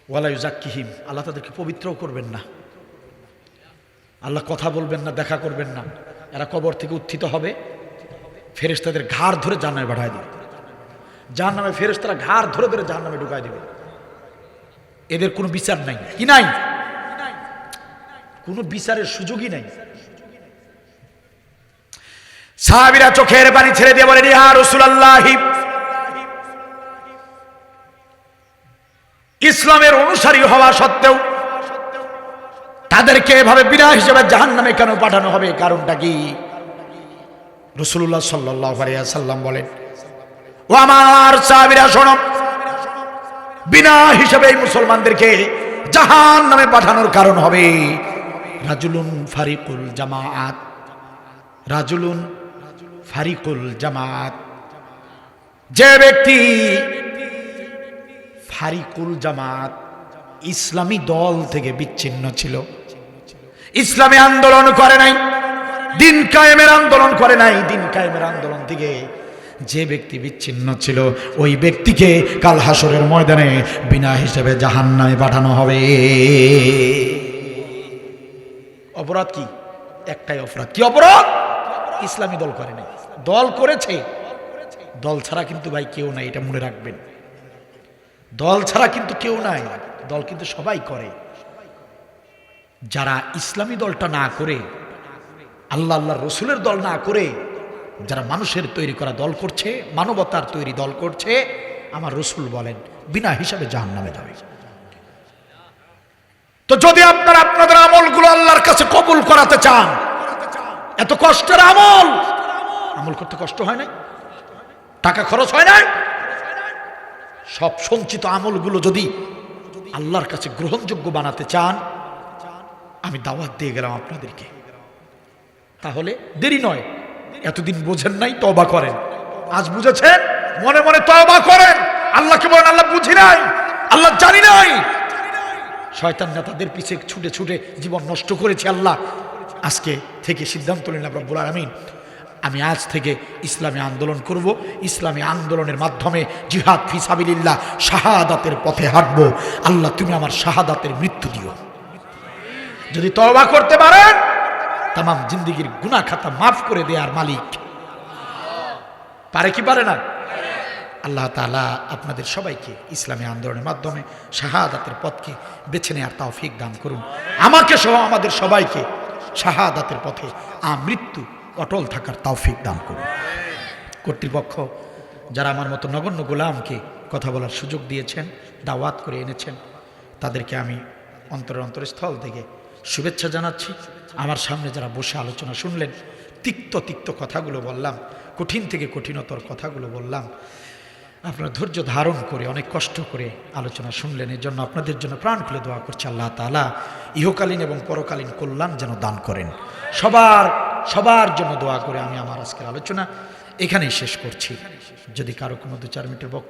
ওয়ালা ইউজাক্কিহিম, আল্লাহ তাদেরকে পবিত্রও করবেন না, আল্লাহ কথা বলবেন না, দেখা করবেন না। এরা কবর থেকে উত্থিত হবে, ফেরেশতাদের ঘাড় ধরে জাহান্নামে পাঠায় দিবে, জাহান্নামে ফেরেশতারা ঘাড় ধরে ধরে জাহান্নামে ঢুকায় দিবে। এদের কোনো বিচার নাই, কি নাই? কোনো বিচারের সুযোগই নাই। সাহাবীরা চোখের পানি ছেড়ে দিয়ে বলেন, ইয়া রাসূলুল্লাহ, ইসলামের অনুসারী হওয়া সত্ত্বেও তাদেরকে এভাবে বিনা হিসেবে জাহান্নামে কেন পাঠানো হবে? কারণটা কি? রাসূলুল্লাহ সাল্লাল্লাহু আলাইহি ওয়াসাল্লাম বলেন, ও আমার সাহাবীরা শোনো, বিনা হিসেবে এই মুসলমানদেরকে জাহান্নামে পাঠানোর কারণ হবে রাজুলুন ফারিকুল জামাআত, রাজুলুন ফারিকুল জামাআত, যে ব্যক্তি ফারিকুল জামাত, ইসলামী দল থেকে বিচ্ছিন্ন ছিল, ইসলামী আন্দোলন করে নাই, দিন কায়েমের আন্দোলন করে নাই, দিন কায়েমের আন্দোলন থেকে যে ব্যক্তি বিচ্ছিন্ন ছিল, ওই ব্যক্তিকে কাল হাসরের ময়দানে বিনা হিসেবে জাহান্নামে পাঠানো হবে। অপরাধ কি? একটাই অপরাধ। কি অপরাধ? ইসলামী দল করে নাই। দল করেছে, দল ছাড়া কিন্তু ভাই কেউ নাই, এটা মনে রাখবেন। দল ছাড়া কিন্তু কেউ নাই, দল কিন্তু সবাই করে। যারা ইসলামী দলটা না করে, আল্লাহ আল্লাহর রসুলের দল না করে, যারা মানুষের তৈরি করা দল করছে, মানবতার তৈরি দল করছে, আমার রসুল বলেন বিনা হিসাবে জাহান্নামে যাবে। তো যদি আপনারা আপনাদের আমলগুলো আল্লাহর কাছে কবুল করাতে চান, এত কষ্টের আমল, আমল করতে কষ্ট হয় নাই, টাকা খরচ হয় নাই, সব সঞ্চিত আমলগুলো যদি আল্লাহর কাছে গ্রহণযোগ্য বানাতে চান, আমি দাওয়াত দিয়ে গেলাম আপনাদেরকে। তাহলে দেরি নয়, এতদিন বোঝেন নাই, তওবা করেন। আজ বুঝেছেন, মনে মনে তওবা করেন। আল্লাহকে বলেন, আল্লাহ বুঝি নাই, আল্লাহ জানি নাই, শয়তান নেতাদের পিছে ছুটে ছুটে জীবন নষ্ট করেছি। আল্লাহ আজকে থেকে সিদ্ধান্ত নিলাম রব্বুল আলামিন, আমি আজ থেকে ইসলামী আন্দোলন করব, ইসলামী আন্দোলনের মাধ্যমে জিহাদ ফি সাবিলিল্লাহ, শাহাদাতের পথে হাঁটবো। আল্লাহ তুমি আমার শাহাদাতের মৃত্যু দিও। যদি তওবা করতে পারেন, তাম জিন্দেগির গুনাহ খাতা মাফ করে দেয়ার মালিক পারে কি পারে না? আল্লাহ তাআলা আপনাদের সবাইকে ইসলামী আন্দোলনের মাধ্যমে শাহাদাতের পথকে বেছে নেওয়ার তৌফিক দান করুন। আমাকে সহ আমাদের সবাইকে শাহাদাতের পথে মৃত্যু অটল থাকার তৌফিক দান করুন। কর্তৃপক্ষ যারা আমার মতো নগণ্য গোলামকে কথা বলার সুযোগ দিয়েছেন, দাওয়াত করে এনেছেন, তাদেরকে আমি অন্তরের অন্তরস্থল থেকে শুভেচ্ছা জানাচ্ছি। আমার সামনে যারা বসে আলোচনা শুনলেন, তিক্ত তিক্ত কথাগুলো বললাম, কঠিন থেকে কঠিনতর কথাগুলো বললাম, আপনারা ধৈর্য ধারণ করে অনেক কষ্ট করে আলোচনা শুনলেন। এর জন্য আপনাদের জন্য প্রাণ খুলে দোয়া করছি, আল্লাহ তাআলা ইহকালীন এবং পরকালীন কল্যাণ যেন দান করেন, সবার সবার জন্য দোয়া করে আমি আমার আজকের আলোচনা এখানেই শেষ করছি। যদি কারো কোনো 2-4 মিনিটের বক্তব্য